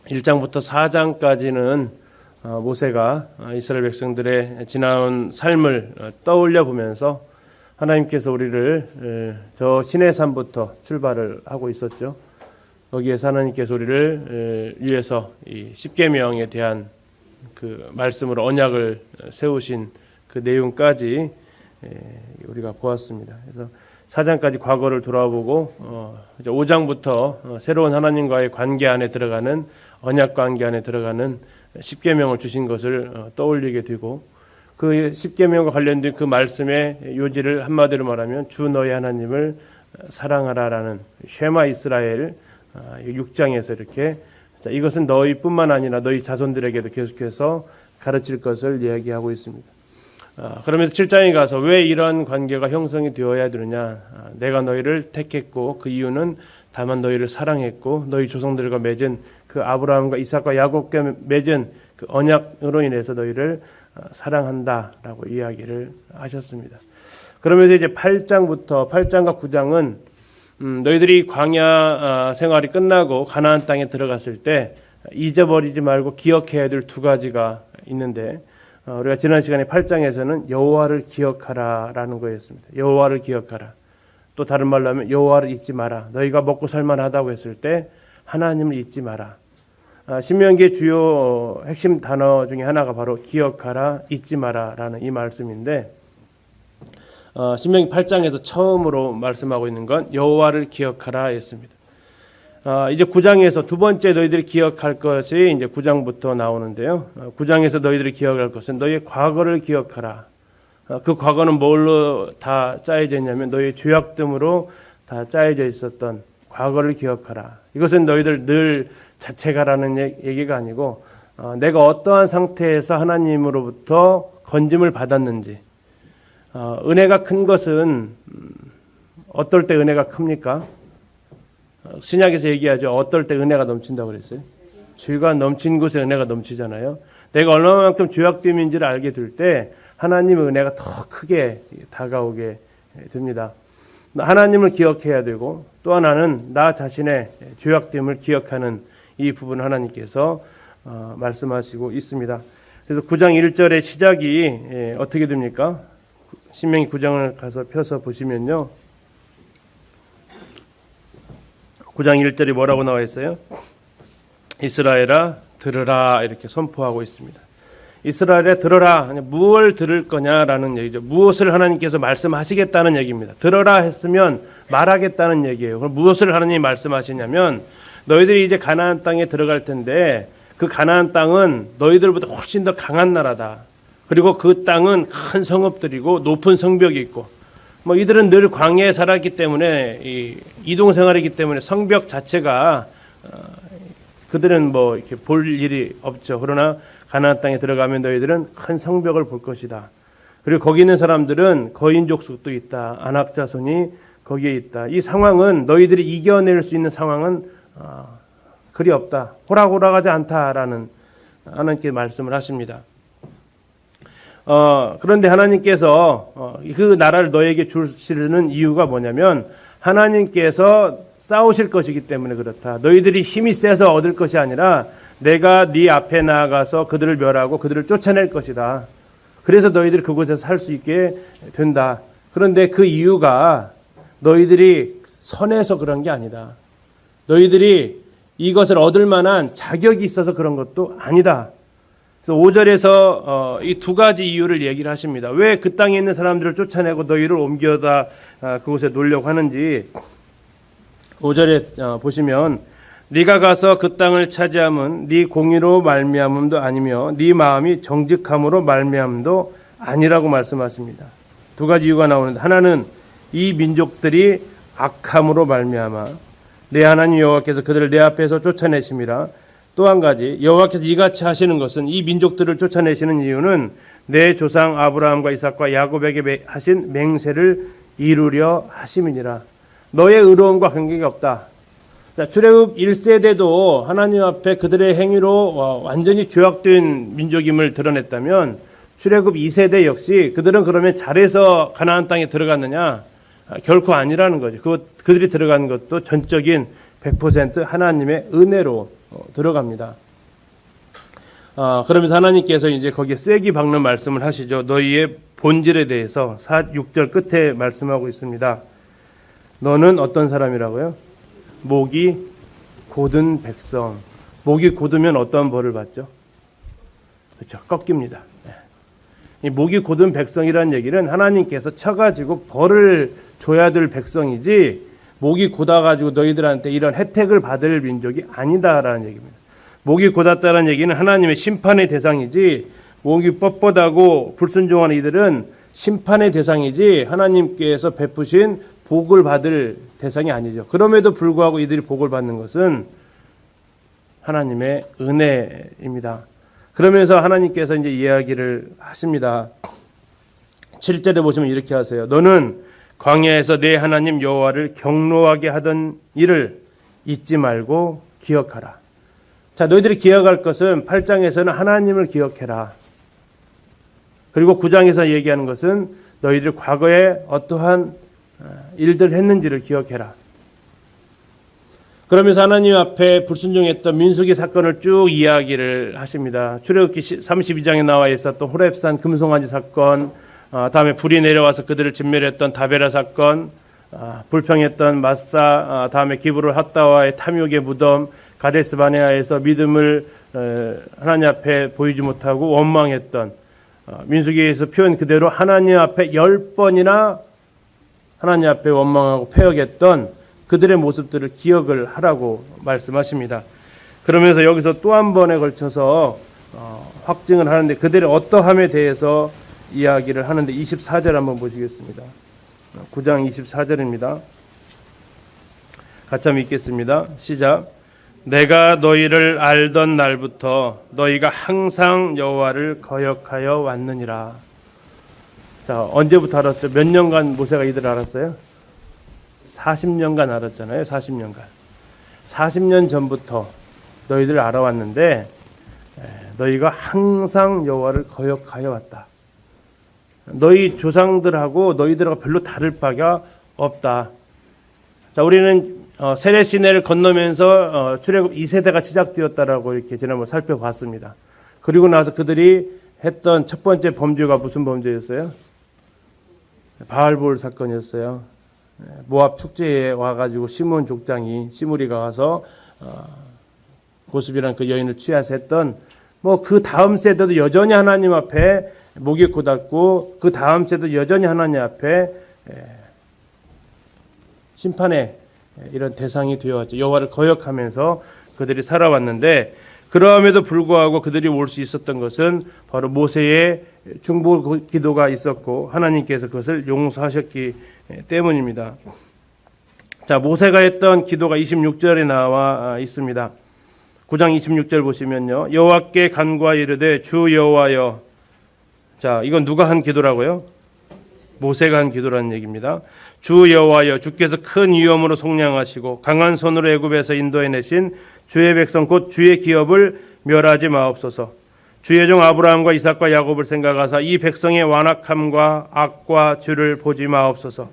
1장부터 4장까지는 모세가 이스라엘 백성들의 지나온 삶을 떠올려 보면서 하나님께서 우리를 저 시내산부터 출발을 하고 있었죠. 거기에서 하나님께서 우리를 위해서 이 십계명에 대한 그 말씀으로 언약을 세우신 그 내용까지 우리가 보았습니다. 그래서 4장까지 과거를 돌아보고 5장부터 새로운 하나님과의 관계 안에 들어가는 언약 관계 안에 들어가는 십계명을 주신 것을 떠올리게 되고 그 십계명과 관련된 그 말씀의 요지를 한마디로 말하면 주 너희 하나님을 사랑하라라는 쉐마 이스라엘 6장에서 이렇게 이것은 너희뿐만 아니라 너희 자손들에게도 계속해서 가르칠 것을 이야기하고 있습니다. 그러면서 7장에 가서 왜 이런 관계가 형성이 되어야 되느냐. 내가 너희를 택했고 그 이유는 다만 너희를 사랑했고 너희 조상들과 맺은 그 아브라함과 이삭과 야곱과 맺은 그 언약으로 인해서 너희를 사랑한다라고 이야기를 하셨습니다. 그러면서 이제 8장과 9장은 너희들이 광야 생활이 끝나고 가나안 땅에 들어갔을 때 잊어버리지 말고 기억해야 될 두 가지가 있는데 우리가 지난 시간에 8장에서는 여호와를 기억하라라는 거였습니다. 여호와를 기억하라. 또 다른 말로 하면 여호와를 잊지 마라. 너희가 먹고 살만하다고 했을 때 하나님을 잊지 마라. 신명기의 주요 핵심 단어 중에 하나가 바로 기억하라, 잊지 마라라는 이 말씀인데 신명기 8장에서 처음으로 말씀하고 있는 건 여호와를 기억하라 했습니다. 이제 9장에서 두 번째 너희들이 기억할 것이 이제 9장부터 나오는데요. 9장에서 너희들이 기억할 것은 너희의 과거를 기억하라. 그 과거는 뭘로 다 짜여져 있냐면 너희의 죄악됨으로 다 짜여져 있었던 과거를 기억하라. 이것은 너희들 늘 자책하라는 얘기가 아니고 내가 어떠한 상태에서 하나님으로부터 건짐을 받았는지 은혜가 큰 것은 어떨 때 은혜가 큽니까? 신약에서 얘기하죠. 어떨 때 은혜가 넘친다고 그랬어요? 죄가 넘친 곳에 은혜가 넘치잖아요. 내가 얼마만큼 죄악됨인지를 알게 될 때 하나님의 은혜가 더 크게 다가오게 됩니다. 하나님을 기억해야 되고 또 하나는 나 자신의 죄악됨을 기억하는 이 부분 하나님께서 말씀하시고 있습니다. 그래서 9장 1절의 시작이 어떻게 됩니까? 신명기 9장을 가서 펴서 보시면요. 9장 1절이 뭐라고 나와 있어요? 이스라엘아 들으라 이렇게 선포하고 있습니다. 이스라엘에 들어라. 무엇을 들을 거냐라는 얘기죠. 무엇을 하나님께서 말씀하시겠다는 얘기입니다. 들어라 했으면 말하겠다는 얘기예요. 그럼 무엇을 하나님이 말씀하시냐면 너희들이 이제 가나안 땅에 들어갈 텐데 그 가나안 땅은 너희들보다 훨씬 더 강한 나라다. 그리고 그 땅은 큰 성읍들이고 높은 성벽이 있고 뭐 이들은 늘 광야에 살았기 때문에 이동 생활이기 때문에 성벽 자체가 그들은 뭐 이렇게 볼 일이 없죠. 그러나 가나안 땅에 들어가면 너희들은 큰 성벽을 볼 것이다. 그리고 거기 있는 사람들은 거인 족속도 있다. 안악 자손이 거기에 있다. 이 상황은 너희들이 이겨낼 수 있는 상황은 그리 없다. 호락호락하지 않다라는 하나님께 말씀을 하십니다. 그런데 하나님께서 그 나라를 너에게 주시는 이유가 뭐냐면 하나님께서 싸우실 것이기 때문에 그렇다. 너희들이 힘이 세서 얻을 것이 아니라 내가 네 앞에 나아가서 그들을 멸하고 그들을 쫓아낼 것이다. 그래서 너희들이 그곳에서 살 수 있게 된다. 그런데 그 이유가 너희들이 선해서 그런 게 아니다. 너희들이 이것을 얻을 만한 자격이 있어서 그런 것도 아니다. 그래서 5절에서 이 두 가지 이유를 얘기를 하십니다. 왜 그 땅에 있는 사람들을 쫓아내고 너희를 옮겨다 그곳에 놓으려고 하는지 5절에 보시면 네가 가서 그 땅을 차지함은 네 공의로 말미암음도 아니며 네 마음이 정직함으로 말미암음도 아니라고 말씀하십니다. 두 가지 이유가 나오는데 하나는 이 민족들이 악함으로 말미암아 내 하나님 여호와께서 그들을 내 앞에서 쫓아내심이라. 또 한 가지 여호와께서 이같이 하시는 것은 이 민족들을 쫓아내시는 이유는 내 조상 아브라함과 이삭과 야곱에게 하신 맹세를 이루려 하심이니라. 너의 의로움과 관계가 없다. 자, 출애굽 1세대도 하나님 앞에 그들의 행위로 완전히 죄악된 민족임을 드러냈다면 출애굽 2세대 역시 그들은 그러면 잘해서 가나안 땅에 들어갔느냐? 결코 아니라는 거죠. 그들이 들어간 것도 전적인 100% 하나님의 은혜로 들어갑니다. 그러면서 하나님께서 이제 거기에 쐐기 박는 말씀을 하시죠. 너희의 본질에 대해서 6절 끝에 말씀하고 있습니다. 너는 어떤 사람이라고요? 목이 곧은 백성. 목이 곧으면 어떤 벌을 받죠? 그렇죠. 꺾입니다. 이 목이 곧은 백성이라는 얘기는 하나님께서 쳐가지고 벌을 줘야 될 백성이지, 목이 곧아가지고 너희들한테 이런 혜택을 받을 민족이 아니다라는 얘기입니다. 목이 곧았다는 얘기는 하나님의 심판의 대상이지, 목이 뻣뻣하고 불순종하는 이들은 심판의 대상이지 하나님께서 베푸신 복을 받을 대상이 아니죠. 그럼에도 불구하고 이들이 복을 받는 것은 하나님의 은혜입니다. 그러면서 하나님께서 이제 이야기를 하십니다. 7절에 보시면 이렇게 하세요. 너는 광야에서 내 하나님 여호와를 경노하게 하던 일을 잊지 말고 기억하라. 자, 너희들이 기억할 것은 8장에서는 하나님을 기억해라. 그리고 9장에서 얘기하는 것은 너희들이 과거에 어떠한 일들 했는지를 기억해라. 그러면서 하나님 앞에 불순종했던 민수기 사건을 쭉 이야기를 하십니다. 출애굽기 32장에 나와 있었던 호렙산 금송아지 사건, 다음에 불이 내려와서 그들을 진멸했던 다베라 사건, 불평했던 마사, 다음에 기브로 핫다와의 탐욕의 무덤, 가데스 바네아에서 믿음을 하나님 앞에 보이지 못하고 원망했던, 민수기에서 표현 그대로 하나님 앞에 10번이나 하나님 앞에 원망하고 패역했던 그들의 모습들을 기억을 하라고 말씀하십니다. 그러면서 여기서 또 한 번에 걸쳐서 확증을 하는데, 그들의 어떠함에 대해서 이야기를 하는데 24절 한번 보시겠습니다. 9장 24절입니다. 같이 한번 읽겠습니다. 시작. 내가 너희를 알던 날부터 너희가 항상 여호와를 거역하여 왔느니라. 자, 언제부터 알았어요? 몇 년간 모세가 이들을 알았어요? 40년간 알았잖아요. 40년간. 40년 전부터 너희들 알아왔는데 너희가 항상 여호와를 거역하여 왔다. 너희 조상들하고 너희들하고 별로 다를 바가 없다. 자, 우리는 세례 시내를 건너면서 출애굽 2세대가 시작되었다라고 이렇게 지난번 살펴봤습니다. 그리고 나서 그들이 했던 첫 번째 범죄가 무슨 범죄였어요? 바알볼 사건이었어요. 모압 축제에 와가지고 시므온 족장이, 시므리가 가서 고스비란 그 여인을 취해서 했던, 그 다음 세대도 여전히 하나님 앞에 목이 곧았고, 그 다음 세대도 여전히 하나님 앞에 심판의 이런 대상이 되어왔죠. 여호와를 거역하면서 그들이 살아왔는데, 그러함에도 불구하고 그들이 올 수 있었던 것은 바로 모세의 중보 기도가 있었고 하나님께서 그것을 용서하셨기 때문입니다. 자, 모세가 했던 기도가 26절에 나와 있습니다. 9장 26절 보시면요. 여호와께 간구하여 이르되 주 여호와여. 자, 이건 누가 한 기도라고요? 모세가 한 기도라는 얘기입니다. 주 여호와여, 주께서 큰 위엄으로 속량하시고 강한 손으로 애굽에서 인도해내신 주의 백성 곧 주의 기업을 멸하지 마옵소서. 주의 종 아브라함과 이삭과 야곱을 생각하사 이 백성의 완악함과 악과 죄를 보지 마옵소서.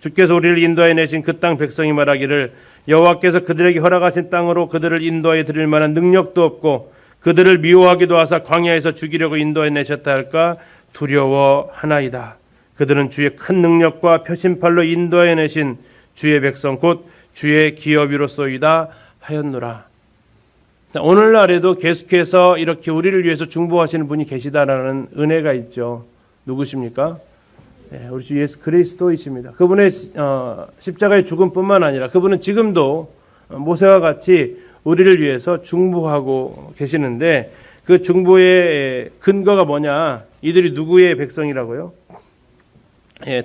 주께서 우리를 인도해내신 그 땅 백성이 말하기를 여호와께서 그들에게 허락하신 땅으로 그들을 인도해 드릴 만한 능력도 없고 그들을 미워하기도 하사 광야에서 죽이려고 인도해내셨다 할까 두려워하나이다. 그들은 주의 큰 능력과 표심팔로 인도해내신 주의 백성 곧 주의 기업이로소이다 하였노라. 오늘날에도 계속해서 이렇게 우리를 위해서 중보하시는 분이 계시다라는 은혜가 있죠. 누구십니까? 우리 주 예수 그리스도이십니다. 그분의 십자가의 죽음뿐만 아니라 그분은 지금도 모세와 같이 우리를 위해서 중보하고 계시는데, 그 중보의 근거가 뭐냐? 이들이 누구의 백성이라고요?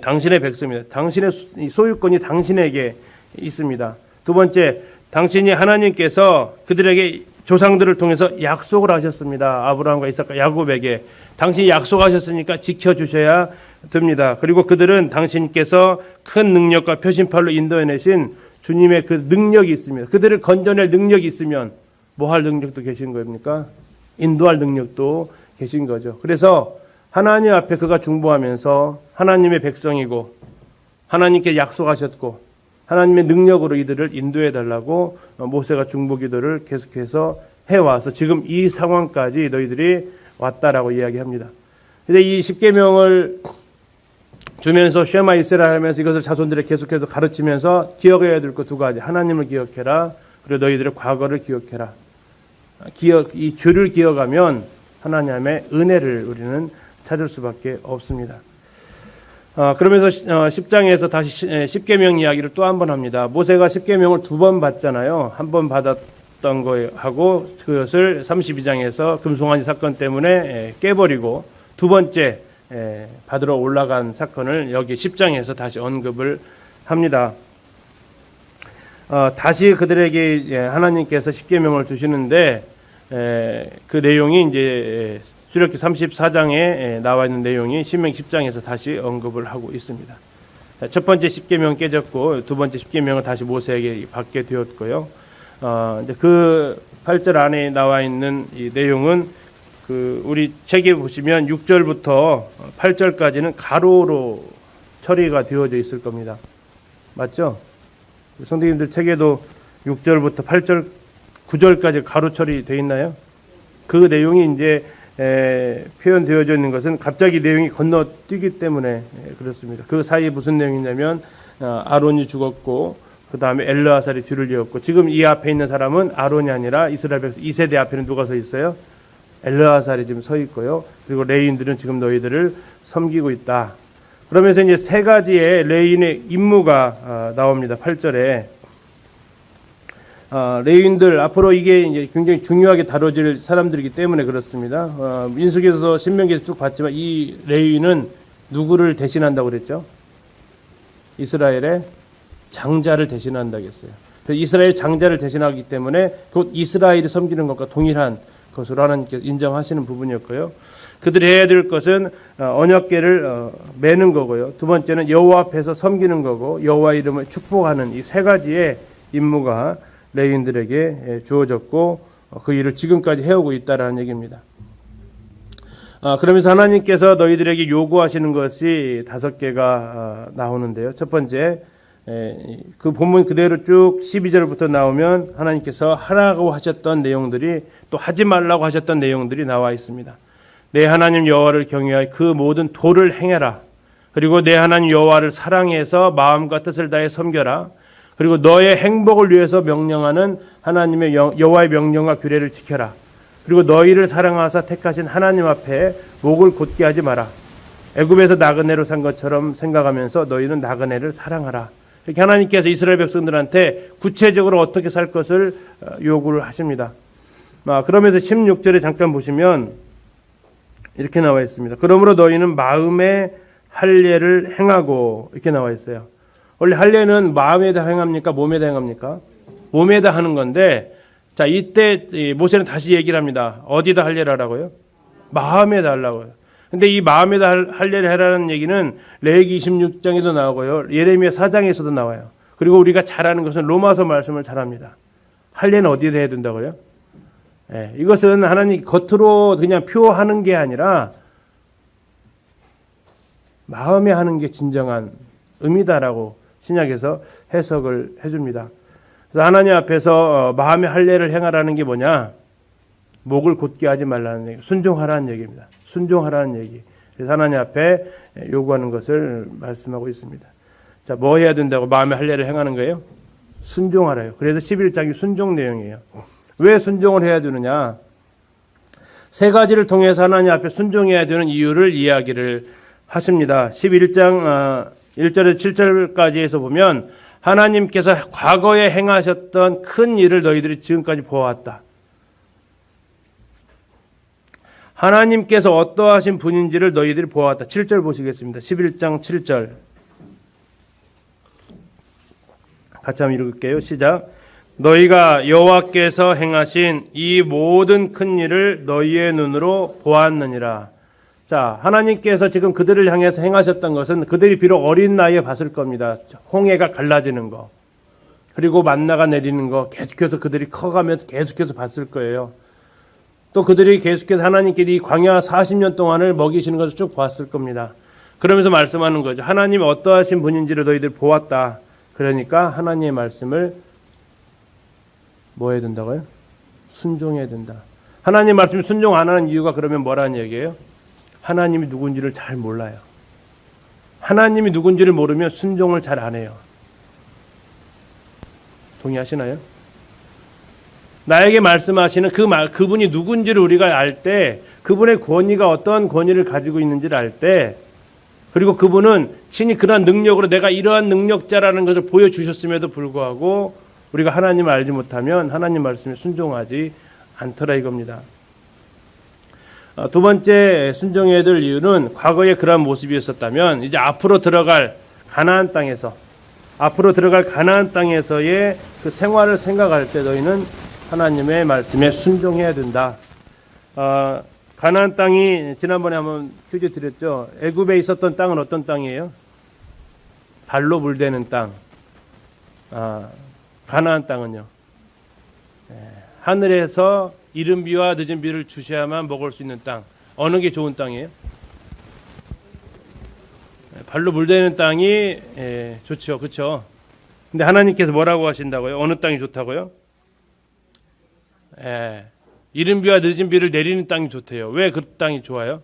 당신의 백성입니다. 당신의 소유권이 당신에게 있습니다. 두 번째, 당신이 하나님께서 그들에게 조상들을 통해서 약속을 하셨습니다. 아브라함과 이삭과 야곱에게 당신이 약속하셨으니까 지켜주셔야 됩니다. 그리고 그들은 당신께서 큰 능력과 표심팔로 인도해내신 주님의 그 능력이 있습니다. 그들을 건져낼 능력이 있으면 뭐 할 능력도 계신 겁니까? 인도할 능력도 계신 거죠. 그래서 하나님 앞에 그가 중보하면서 하나님의 백성이고 하나님께 약속하셨고 하나님의 능력으로 이들을 인도해 달라고 모세가 중보기도를 계속해서 해와서 지금 이 상황까지 너희들이 왔다라고 이야기합니다. 근데 이 십계명을 주면서 쉐마 이스라엘 하면서 이것을 자손들에 계속해서 가르치면서 기억해야 될 것 두 가지. 하나님을 기억해라. 그리고 너희들의 과거를 기억해라. 이 죄를 기억하면 하나님의 은혜를 우리는 찾을 수밖에 없습니다. 그러면서 10장에서 다시 십계명 이야기를 또 한 번 합니다. 모세가 십계명을 두 번 받잖아요. 한 번 받았던 거하고 그것을 32장에서 금송아지 사건 때문에 깨버리고 두 번째 받으러 올라간 사건을 여기 10장에서 다시 언급을 합니다. 다시 그들에게 하나님께서 십계명을 주시는데 그 내용이 이제 출애굽기 34장에 나와 있는 내용이 신명기 10장에서 다시 언급을 하고 있습니다. 첫 번째 십계명 깨졌고 두 번째 십계명을 다시 모세에게 받게 되었고요. 이제 그 8절 안에 나와 있는 이 내용은 그 우리 책에 보시면 6절부터 8절까지는 가로로 처리가 되어져 있을 겁니다. 맞죠? 성도님들 책에도 6절부터 8절, 9절까지 가로 처리되어 있나요? 그 내용이 이제 표현되어져 있는 것은 갑자기 내용이 건너뛰기 때문에 그렇습니다. 그 사이에 무슨 내용이냐면 아론이 죽었고 그 다음에 엘르아살이 뒤를 이었고 지금 이 앞에 있는 사람은 아론이 아니라 이스라엘 백성 2세대 앞에는 누가 서 있어요? 엘르아살이 지금 서 있고요. 그리고 레위인들은 지금 너희들을 섬기고 있다. 그러면서 이제 세 가지의 레위인의 임무가 나옵니다. 8절에 레위인들 앞으로 이게 이제 굉장히 중요하게 다뤄질 사람들이기 때문에 그렇습니다. 민수기에서 신명기에서 쭉 봤지만 이 레위인은 누구를 대신한다고 그랬죠? 이스라엘의 장자를 대신한다고 했어요. 이스라엘 장자를 대신하기 때문에 곧 이스라엘이 섬기는 것과 동일한 것으로 하나님께서 인정하시는 부분이었고요. 그들이 해야 될 것은 언약궤를 매는 거고요. 두 번째는 여호와 앞에서 섬기는 거고 여호와 이름을 축복하는 이 세 가지의 임무가 레위인들에게 주어졌고 그 일을 지금까지 해오고 있다라는 얘기입니다. 그러면서 하나님께서 너희들에게 요구하시는 것이 5개가 나오는데요. 첫 번째 그 본문 그대로 쭉 12절부터 나오면 하나님께서 하라고 하셨던 내용들이 또 하지 말라고 하셨던 내용들이 나와 있습니다. 내 하나님 여호와를 경외하여 그 모든 도를 행해라. 그리고 내 하나님 여호와를 사랑해서 마음과 뜻을 다해 섬겨라. 그리고 너의 행복을 위해서 명령하는 하나님의 여호와의 명령과 규례를 지켜라. 그리고 너희를 사랑하사 택하신 하나님 앞에 목을 곧게 하지 마라. 애굽에서 나그네로 산 것처럼 생각하면서 너희는 나그네를 사랑하라. 이렇게 하나님께서 이스라엘 백성들한테 구체적으로 어떻게 살 것을 요구를 하십니다. 그러면서 16절에 잠깐 보시면 이렇게 나와 있습니다. 그러므로 너희는 마음의 할례를 행하고 이렇게 나와 있어요. 원래 할례는 마음에다 행합니까? 몸에다 행합니까? 몸에다 하는 건데 자 이때 모세는 다시 얘기를 합니다. 어디다 할례를 하라고요? 마음에다 하려고요. 근데 이 마음에다 할례를 해라는 얘기는 레위기 26장에도 나오고요. 예레미야 4장에서도 나와요. 그리고 우리가 잘 아는 것은 로마서 말씀을 잘 합니다. 할례는 어디다 해야 된다고요? 이것은 하나님 겉으로 그냥 표하는 게 아니라 마음에 하는 게 진정한 의미다라고 신약에서 해석을 해줍니다. 그래서 하나님 앞에서 마음의 할례를 행하라는 게 뭐냐? 목을 곧게 하지 말라는 얘기, 순종하라는 얘기입니다. 순종하라는 얘기. 그래서 하나님 앞에 요구하는 것을 말씀하고 있습니다. 자, 뭐 해야 된다고 마음의 할례를 행하는 거예요? 순종하라요. 그래서 11장이 순종 내용이에요. 왜 순종을 해야 되느냐? 세 가지를 통해서 하나님 앞에 순종해야 되는 이유를 이야기를 하십니다. 11장 1절에서 7절까지에서 보면 하나님께서 과거에 행하셨던 큰 일을 너희들이 지금까지 보아왔다. 하나님께서 어떠하신 분인지를 너희들이 보아왔다. 7절 보시겠습니다. 11장 7절. 같이 한번 읽을게요. 시작. 너희가 여호와께서 행하신 이 모든 큰 일을 너희의 눈으로 보았느니라. 자, 하나님께서 지금 그들을 향해서 행하셨던 것은 그들이 비록 어린 나이에 봤을 겁니다. 홍해가 갈라지는 거, 그리고 만나가 내리는 거 계속해서 그들이 커가면서 계속해서 봤을 거예요. 또 그들이 계속해서 하나님께 이 광야 40년 동안을 먹이시는 것을 쭉 봤을 겁니다. 그러면서 말씀하는 거죠. 하나님이 어떠하신 분인지를 너희들 보았다. 그러니까 하나님의 말씀을 뭐 해야 된다고요? 순종해야 된다. 하나님 말씀을 순종 안 하는 이유가 그러면 뭐라는 얘기예요? 하나님이 누군지를 잘 몰라요. 하나님이 누군지를 모르면 순종을 잘 안 해요. 동의하시나요? 나에게 말씀하시는 그분이 누군지를 우리가 알 때, 그분의 권위가 어떠한 권위를 가지고 있는지를 알 때, 그리고 그분은 친히 그러한 능력으로 내가 이러한 능력자라는 것을 보여주셨음에도 불구하고 우리가 하나님을 알지 못하면 하나님 말씀에 순종하지 않더라 이겁니다. 두 번째 순종해야 될 이유는 과거에 그러한 모습이었었다면 이제 앞으로 들어갈 가나안 땅에서의 그 생활을 생각할 때 너희는 하나님의 말씀에 순종해야 된다. 가나안 땅이 지난번에 한번 퀴즈 드렸죠. 애굽에 있었던 땅은 어떤 땅이에요? 발로 물대는 땅. 가나안 땅은요. 하늘에서 이른 비와 늦은 비를 주셔야만 먹을 수 있는 땅. 어느 게 좋은 땅이에요? 발로 물대는 땅이 좋죠. 그렇죠? 근데 하나님께서 뭐라고 하신다고요? 어느 땅이 좋다고요? 이른 비와 늦은 비를 내리는 땅이 좋대요. 왜 그 땅이 좋아요?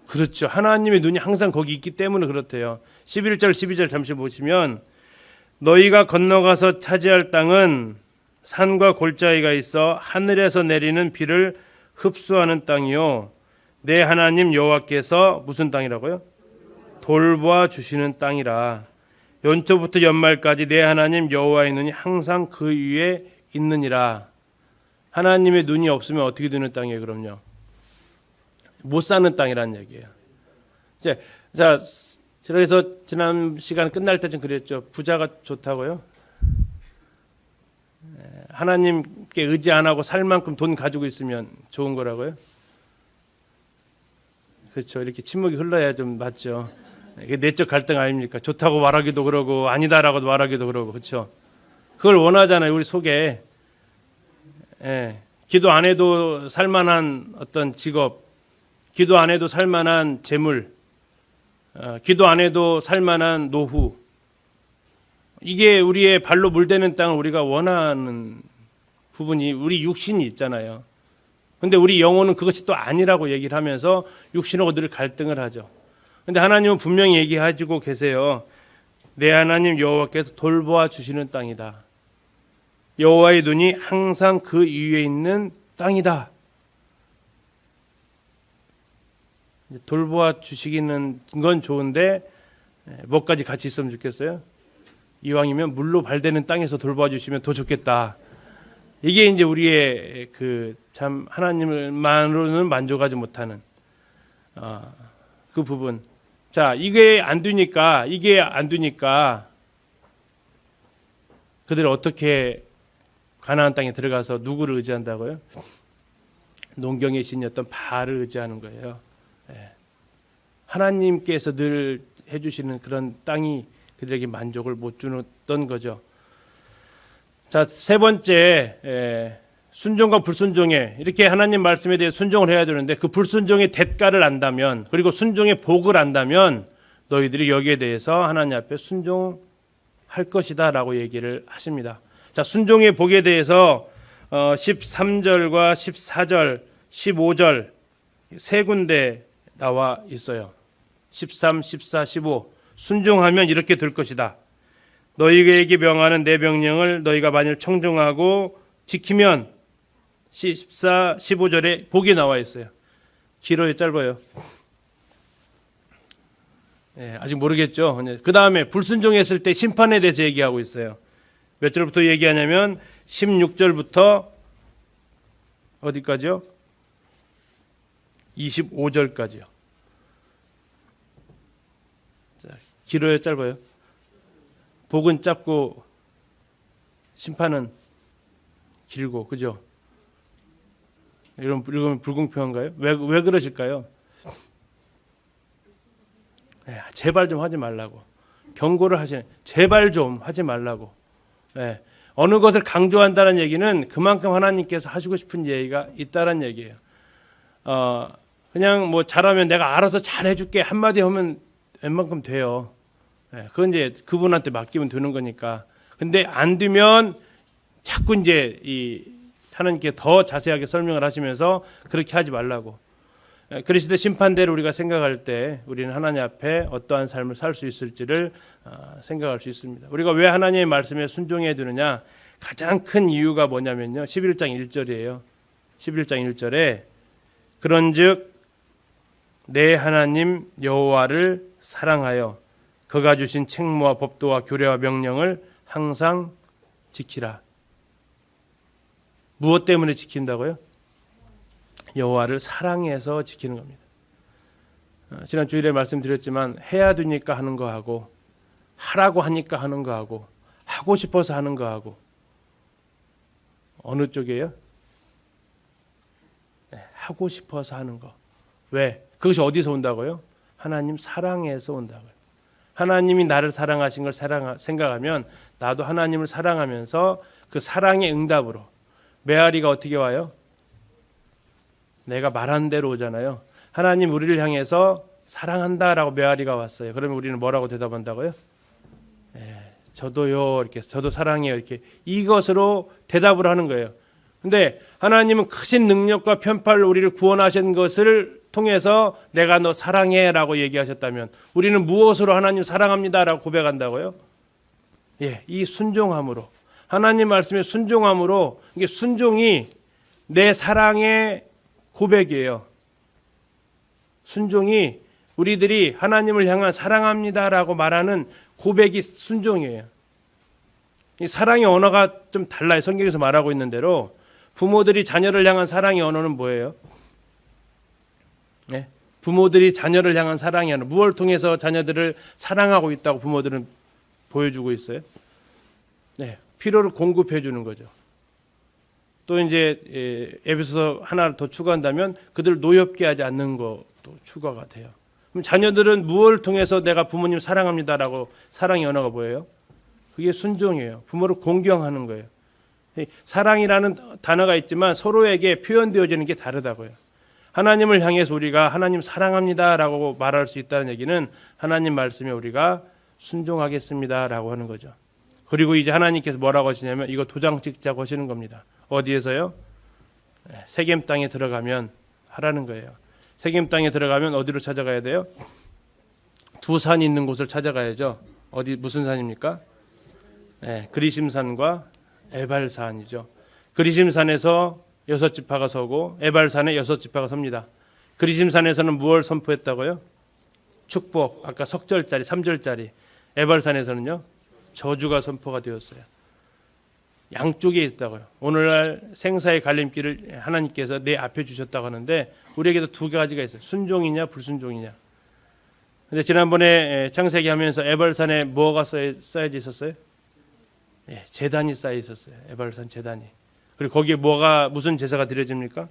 그렇죠. 하나님의 눈이 항상 거기 있기 때문에 그렇대요. 11절 12절 잠시 보시면 너희가 건너가서 차지할 땅은 산과 골짜기가 있어 하늘에서 내리는 비를 흡수하는 땅이요. 내 하나님 여호와께서 무슨 땅이라고요? 돌보아 주시는 땅이라. 연초부터 연말까지 내 하나님 여호와의 눈이 항상 그 위에 있느니라. 하나님의 눈이 없으면 어떻게 되는 땅이에요? 그럼요. 못 사는 땅이라는 얘기예요. 자, 그래서 지난 시간 끝날 때쯤 그랬죠. 부자가 좋다고요? 하나님께 의지 안 하고 살 만큼 돈 가지고 있으면 좋은 거라고요? 그렇죠. 이렇게 침묵이 흘러야 좀 맞죠. 이게 내적 갈등 아닙니까? 좋다고 말하기도 그러고 아니다라고 말하기도 그러고 그렇죠. 그걸 원하잖아요. 우리 속에. 기도 안 해도 살만한 어떤 직업, 기도 안 해도 살만한 재물, 기도 안 해도 살만한 노후. 이게 우리의 발로 물대는 땅을 우리가 원하는 부분이 우리 육신이 있잖아요. 근데 우리 영혼은 그것이 또 아니라고 얘기를 하면서 육신하고 늘 갈등을 하죠. 근데 하나님은 분명히 얘기하시고 계세요. 내 하나님 여호와께서 돌보아 주시는 땅이다. 여호와의 눈이 항상 그 위에 있는 땅이다. 돌보아 주시기는 건 좋은데 뭐까지 같이 있으면 좋겠어요? 이왕이면 물로 발대는 땅에서 돌보아 주시면 더 좋겠다. 이게 이제 우리의 참 하나님만으로는 만족하지 못하는 그 부분. 자, 이게 안 되니까 그들이 어떻게 가나안 땅에 들어가서 누구를 의지한다고요? 농경의 신이었던 바알을 의지하는 거예요. 하나님께서 늘 해주시는 그런 땅이 그들에게 만족을 못 주었던 거죠. 자, 세 번째, 순종과 불순종에 이렇게 하나님 말씀에 대해 순종을 해야 되는데 그 불순종의 대가를 안다면, 그리고 순종의 복을 안다면 너희들이 여기에 대해서 하나님 앞에 순종할 것이다 라고 얘기를 하십니다. 자, 순종의 복에 대해서 13절과 14절, 15절 세 군데 나와 있어요. 13, 14, 15. 순종하면 이렇게 될 것이다. 너희에게 명하는 내 명령을 너희가 만일 청종하고 지키면 14, 15절에 복이 나와 있어요. 길어요, 짧아요? 아직 모르겠죠. 그 다음에 불순종했을 때 심판에 대해서 얘기하고 있어요. 몇 절부터 얘기하냐면 16절부터 어디까지요? 25절까지요. 자, 길어요, 짧아요? 복은 짧고 심판은 길고, 그죠? 이런 불공평한가요? 왜 그러실까요? 제발 좀 하지 말라고 경고를 하시는, 제발 좀 하지 말라고. 어느 것을 강조한다는 얘기는 그만큼 하나님께서 하시고 싶은 얘기가 있다는 얘기예요. 그냥 뭐 잘하면 내가 알아서 잘 해줄게 한마디 하면 웬만큼 돼요. 그건 이제 그분한테 맡기면 되는 거니까. 근데 안 되면 자꾸 이제 하나님께 더 자세하게 설명을 하시면서 그렇게 하지 말라고. 그리스도 심판대를 우리가 생각할 때 우리는 하나님 앞에 어떠한 삶을 살 수 있을지를 생각할 수 있습니다. 우리가 왜 하나님의 말씀에 순종해야 되느냐? 가장 큰 이유가 뭐냐면요. 11장 1절이에요. 11장 1절에 그런즉 내 하나님 여호와를 사랑하여 그가 주신 책무와 법도와 규례와 명령을 항상 지키라. 무엇 때문에 지킨다고요? 여호와를 사랑해서 지키는 겁니다. 지난 주일에 말씀드렸지만 해야 되니까 하는 거하고 하라고 하니까 하는 거하고 하고 싶어서 하는 거하고 어느 쪽이에요? 하고 싶어서 하는 거. 왜? 그것이 어디서 온다고요? 하나님 사랑해서 온다고요. 하나님이 나를 사랑하신 걸 생각하면 나도 하나님을 사랑하면서 그 사랑의 응답으로 메아리가 어떻게 와요? 내가 말한 대로 오잖아요. 하나님 우리를 향해서 사랑한다라고 메아리가 왔어요. 그러면 우리는 뭐라고 대답한다고요? 저도요. 이렇게 저도 사랑해요. 이렇게 이것으로 대답을 하는 거예요. 근데 하나님은 크신 능력과 편팔로 우리를 구원하신 것을 통해서 내가 너 사랑해라고 얘기하셨다면 우리는 무엇으로 하나님 사랑합니다라고 고백한다고요? 이 순종함으로 하나님 말씀에 순종함으로 이게 순종이 내 사랑의 고백이에요. 순종이 우리들이 하나님을 향한 사랑합니다라고 말하는 고백이 순종이에요. 이 사랑의 언어가 좀 달라요. 성경에서 말하고 있는 대로 부모들이 자녀를 향한 사랑의 언어는 뭐예요? 부모들이 자녀를 향한 사랑의 언어. 무엇을 통해서 자녀들을 사랑하고 있다고 부모들은 보여주고 있어요? 필요를 공급해 주는 거죠. 또 이제 에베소서 하나를 더 추가한다면 그들을 노엽게 하지 않는 것도 추가가 돼요. 그럼 자녀들은 무엇을 통해서 내가 부모님 사랑합니다라고 사랑의 언어가 뭐예요? 그게 순종이에요. 부모를 공경하는 거예요. 사랑이라는 단어가 있지만 서로에게 표현되어지는 게 다르다고요. 하나님을 향해서 우리가 하나님 사랑합니다라고 말할 수 있다는 얘기는 하나님 말씀에 우리가 순종하겠습니다라고 하는 거죠. 그리고 이제 하나님께서 뭐라고 하시냐면 이거 도장 찍자고 하시는 겁니다. 어디에서요? 세겜 땅에 들어가면 하라는 거예요. 세겜 땅에 들어가면 어디로 찾아가야 돼요? 두 산이 있는 곳을 찾아가야죠. 어디 무슨 산입니까? 그리심산과 에발산이죠. 그리심산에서 6지파가 서고 에발산에 6지파가 섭니다. 그리심산에서는 무엇을 선포했다고요? 축복. 아까 석절짜리 3절짜리. 에발산에서는요. 저주가 선포가 되었어요. 양쪽에 있다고요. 오늘날 생사의 갈림길을 하나님께서 내 앞에 주셨다고 하는데 우리에게도 두 가지가 있어요. 순종이냐 불순종이냐. 근데 지난번에 창세기 하면서 에발산에 뭐가 쌓여져 있었어요? 제단이 쌓여 있었어요. 에발산 제단이. 그리고 거기에 무슨 제사가 드려집니까?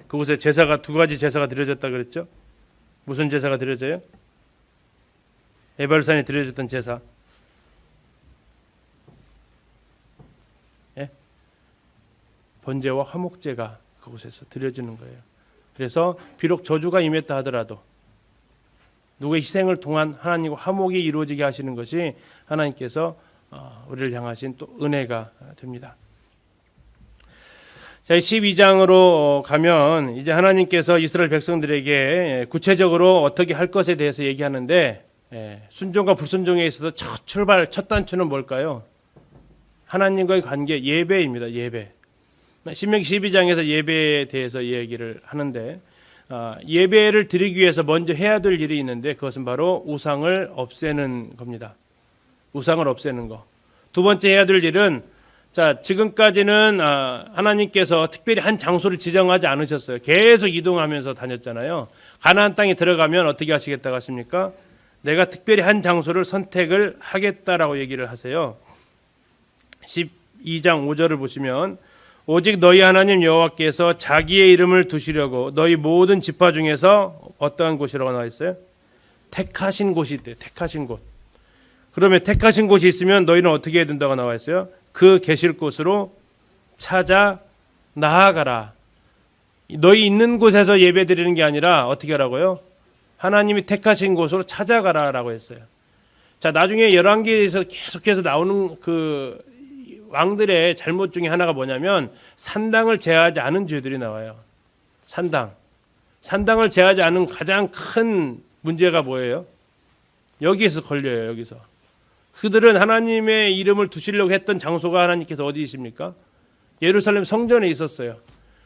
그곳에 제사가 두 가지 제사가 드려졌다 그랬죠? 무슨 제사가 드려져요? 에발산에 드려졌던 제사. 번제와 화목제가 그곳에서 드려지는 거예요. 그래서 비록 저주가 임했다 하더라도 누구의 희생을 통한 하나님과 화목이 이루어지게 하시는 것이 하나님께서 우리를 향하신 또 은혜가 됩니다. 자, 12장으로 가면 이제 하나님께서 이스라엘 백성들에게 구체적으로 어떻게 할 것에 대해서 얘기하는데 순종과 불순종에 있어서 첫 단추는 뭘까요? 하나님과의 관계, 예배입니다. 예배. 신명기 12장에서 예배에 대해서 얘기를 하는데 예배를 드리기 위해서 먼저 해야 될 일이 있는데 그것은 바로 우상을 없애는 겁니다. 우상을 없애는 거. 두 번째 해야 될 일은 지금까지는 하나님께서 특별히 한 장소를 지정하지 않으셨어요. 계속 이동하면서 다녔잖아요. 가나안 땅에 들어가면 어떻게 하시겠다고 하십니까? 내가 특별히 한 장소를 선택을 하겠다라고 얘기를 하세요. 12장 5절을 보시면 오직 너희 하나님 여호와께서 자기의 이름을 두시려고 너희 모든 지파 중에서 어떠한 곳이라고 나와 있어요? 택하신 곳이 있대요. 택하신 곳. 그러면 택하신 곳이 있으면 너희는 어떻게 해야 된다고 나와 있어요? 그 계실 곳으로 찾아 나아가라. 너희 있는 곳에서 예배 드리는 게 아니라 어떻게 하라고요? 하나님이 택하신 곳으로 찾아가라라고 했어요. 자, 나중에 열왕기에서 계속해서 나오는 그 왕들의 잘못 중에 하나가 뭐냐면 산당을 제하지 않은 죄들이 나와요. 산당을 제하지 않은 가장 큰 문제가 뭐예요? 여기에서 걸려요. 여기서. 그들은 하나님의 이름을 두시려고 했던 장소가 하나님께서 어디이십니까? 예루살렘 성전에 있었어요.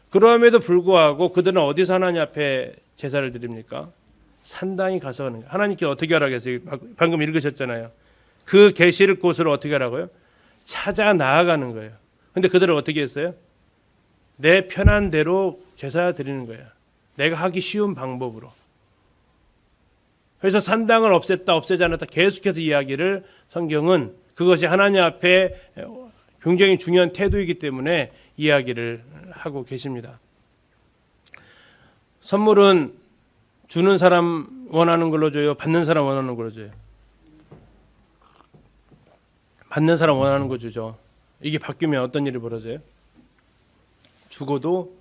그럼에도 불구하고 그들은 어디서 하나님 앞에 제사를 드립니까? 산당에 가서 하는 거예요. 하나님께 어떻게 하라고 했어요? 방금 읽으셨잖아요. 그 계실 곳으로 어떻게 하라고요? 찾아 나아가는 거예요. 근데 그들은 어떻게 했어요? 내 편한 대로 제사 드리는 거예요. 내가 하기 쉬운 방법으로. 그래서 산당을 없앴다 없애지 않았다 계속해서 이야기를 성경은 그것이 하나님 앞에 굉장히 중요한 태도이기 때문에 이야기를 하고 계십니다. 선물은 주는 사람 원하는 걸로 줘요? 받는 사람 원하는 걸로 줘요? 받는 사람 원하는 거 주죠. 이게 바뀌면 어떤 일이 벌어져요? 죽어도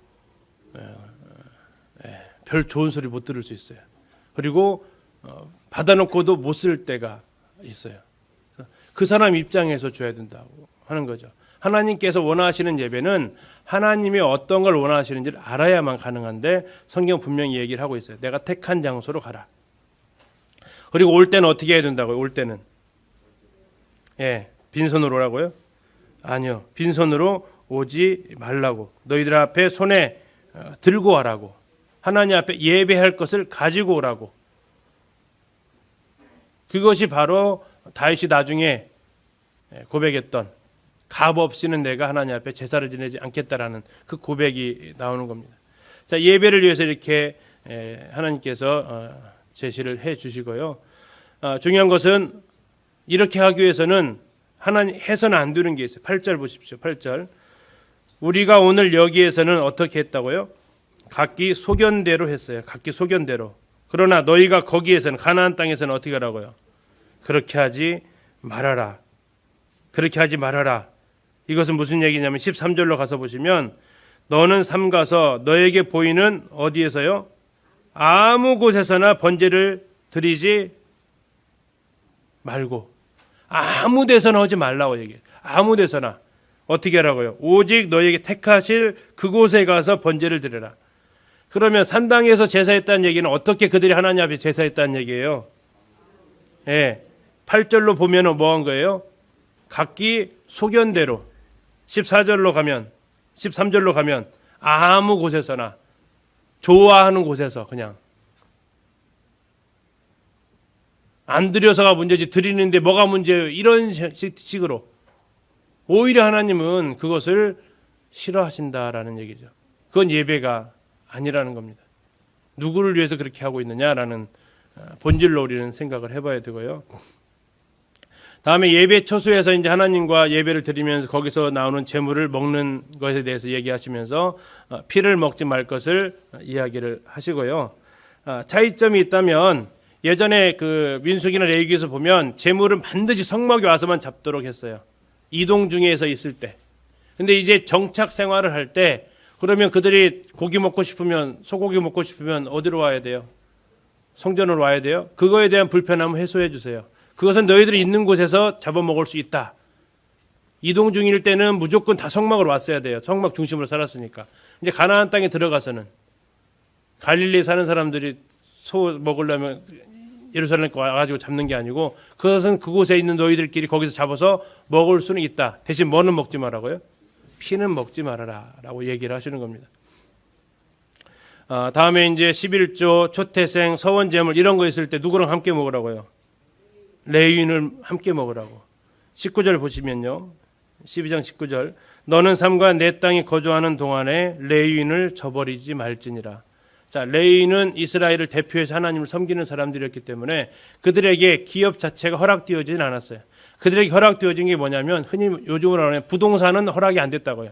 별 좋은 소리 못 들을 수 있어요. 그리고 받아놓고도 못 쓸 때가 있어요. 그 사람 입장에서 줘야 된다고 하는 거죠. 하나님께서 원하시는 예배는 하나님이 어떤 걸 원하시는지를 알아야만 가능한데 성경 분명히 얘기를 하고 있어요. 내가 택한 장소로 가라. 그리고 올 때는 어떻게 해야 된다고요? 올 때는 빈손으로 오라고요? 아니요. 빈손으로 오지 말라고. 너희들 앞에 손에 들고 와라고. 하나님 앞에 예배할 것을 가지고 오라고. 그것이 바로 다윗이 나중에 고백했던 값 없이는 내가 하나님 앞에 제사를 지내지 않겠다라는 그 고백이 나오는 겁니다. 자, 예배를 위해서 이렇게 하나님께서 제시를 해 주시고요. 중요한 것은 이렇게 하기 위해서는 하나님 해서는 안 되는 게 있어요. 8절 보십시오. 8절. 우리가 오늘 여기에서는 어떻게 했다고요? 각기 소견대로 했어요. 각기 소견대로. 그러나 너희가 거기에서는 가나안 땅에서는 어떻게 하라고요? 그렇게 하지 말아라. 그렇게 하지 말아라. 이것은 무슨 얘기냐면 13절로 가서 보시면 너는 삼가서 너에게 보이는 어디에서요? 아무 곳에서나 번제를 드리지 말고 아무 데서나 하지 말라고 얘기해요. 아무 데서나. 어떻게 하라고요? 오직 너에게 택하실 그곳에 가서 번제를 드려라. 그러면 산당에서 제사했다는 얘기는 어떻게 그들이 하나님 앞에 제사했다는 얘기예요? 8절로 보면 뭐한 거예요? 각기 소견대로 14절로 가면 13절로 가면 아무 곳에서나 좋아하는 곳에서 그냥 안 드려서가 문제지 드리는데 뭐가 문제예요? 이런 식으로 오히려 하나님은 그것을 싫어하신다라는 얘기죠. 그건 예배가 아니라는 겁니다. 누구를 위해서 그렇게 하고 있느냐라는 본질로 우리는 생각을 해봐야 되고요. 다음에 예배 처소에서 이제 하나님과 예배를 드리면서 거기서 나오는 제물을 먹는 것에 대해서 얘기하시면서 피를 먹지 말 것을 이야기를 하시고요. 차이점이 있다면 예전에 그 민수기나 레위기에서 보면 제물은 반드시 성막에 와서만 잡도록 했어요. 이동 중에서 있을 때. 근데 이제 정착 생활을 할 때 그러면 그들이 고기 먹고 싶으면 소고기 먹고 싶으면 어디로 와야 돼요? 성전으로 와야 돼요? 그거에 대한 불편함을 해소해 주세요. 그것은 너희들이 있는 곳에서 잡아먹을 수 있다. 이동 중일 때는 무조건 다 성막으로 왔어야 돼요. 성막 중심으로 살았으니까. 이제 가나안 땅에 들어가서는 갈릴리에 사는 사람들이 소 먹으려면 예루살렘 와가지고 잡는 게 아니고 그것은 그곳에 있는 너희들끼리 거기서 잡아서 먹을 수는 있다. 대신 뭐는 먹지 말라고요? 피는 먹지 말아라 라고 얘기를 하시는 겁니다. 다음에 이제 11조, 초태생, 서원제물 이런 거 있을 때 누구랑 함께 먹으라고요? 레위인을 함께 먹으라고. 19절 보시면요. 12장 19절. 너는 삼가 내 땅에 거주하는 동안에 레위인을 저버리지 말지니라. 자, 레위인은 이스라엘을 대표해서 하나님을 섬기는 사람들이었기 때문에 그들에게 기업 자체가 허락되어지진 않았어요. 그들에게 허락되어진 게 뭐냐면 흔히 요즘으로 하는 부동산은 허락이 안 됐다고요.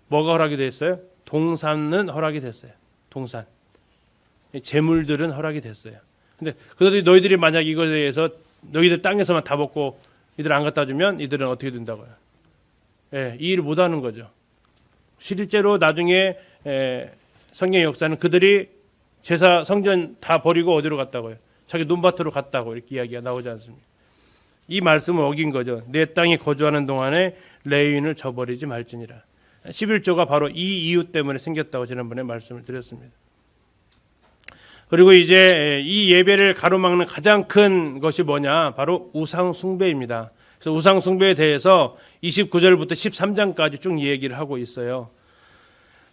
뭐가 허락이 됐어요? 동산은 허락이 됐어요. 동산. 재물들은 허락이 됐어요. 근데 그들이 너희들이 만약 이것에 대해서 너희들 땅에서만 다 먹고 이들 안 갖다 주면 이들은 어떻게 된다고요? 이 일을 못 하는 거죠. 실제로 나중에 성경의 역사는 그들이 제사 성전 다 버리고 어디로 갔다고요? 자기 논밭으로 갔다고 이렇게 이야기가 나오지 않습니까? 이 말씀을 어긴 거죠. 내 땅에 거주하는 동안에 레위인을 저버리지 말지니라. 11조가 바로 이 이유 때문에 생겼다고 지난번에 말씀을 드렸습니다. 그리고 이제 이 예배를 가로막는 가장 큰 것이 뭐냐? 바로 우상 숭배입니다. 그래서 우상 숭배에 대해서 29절부터 13장까지 쭉 얘기를 하고 있어요.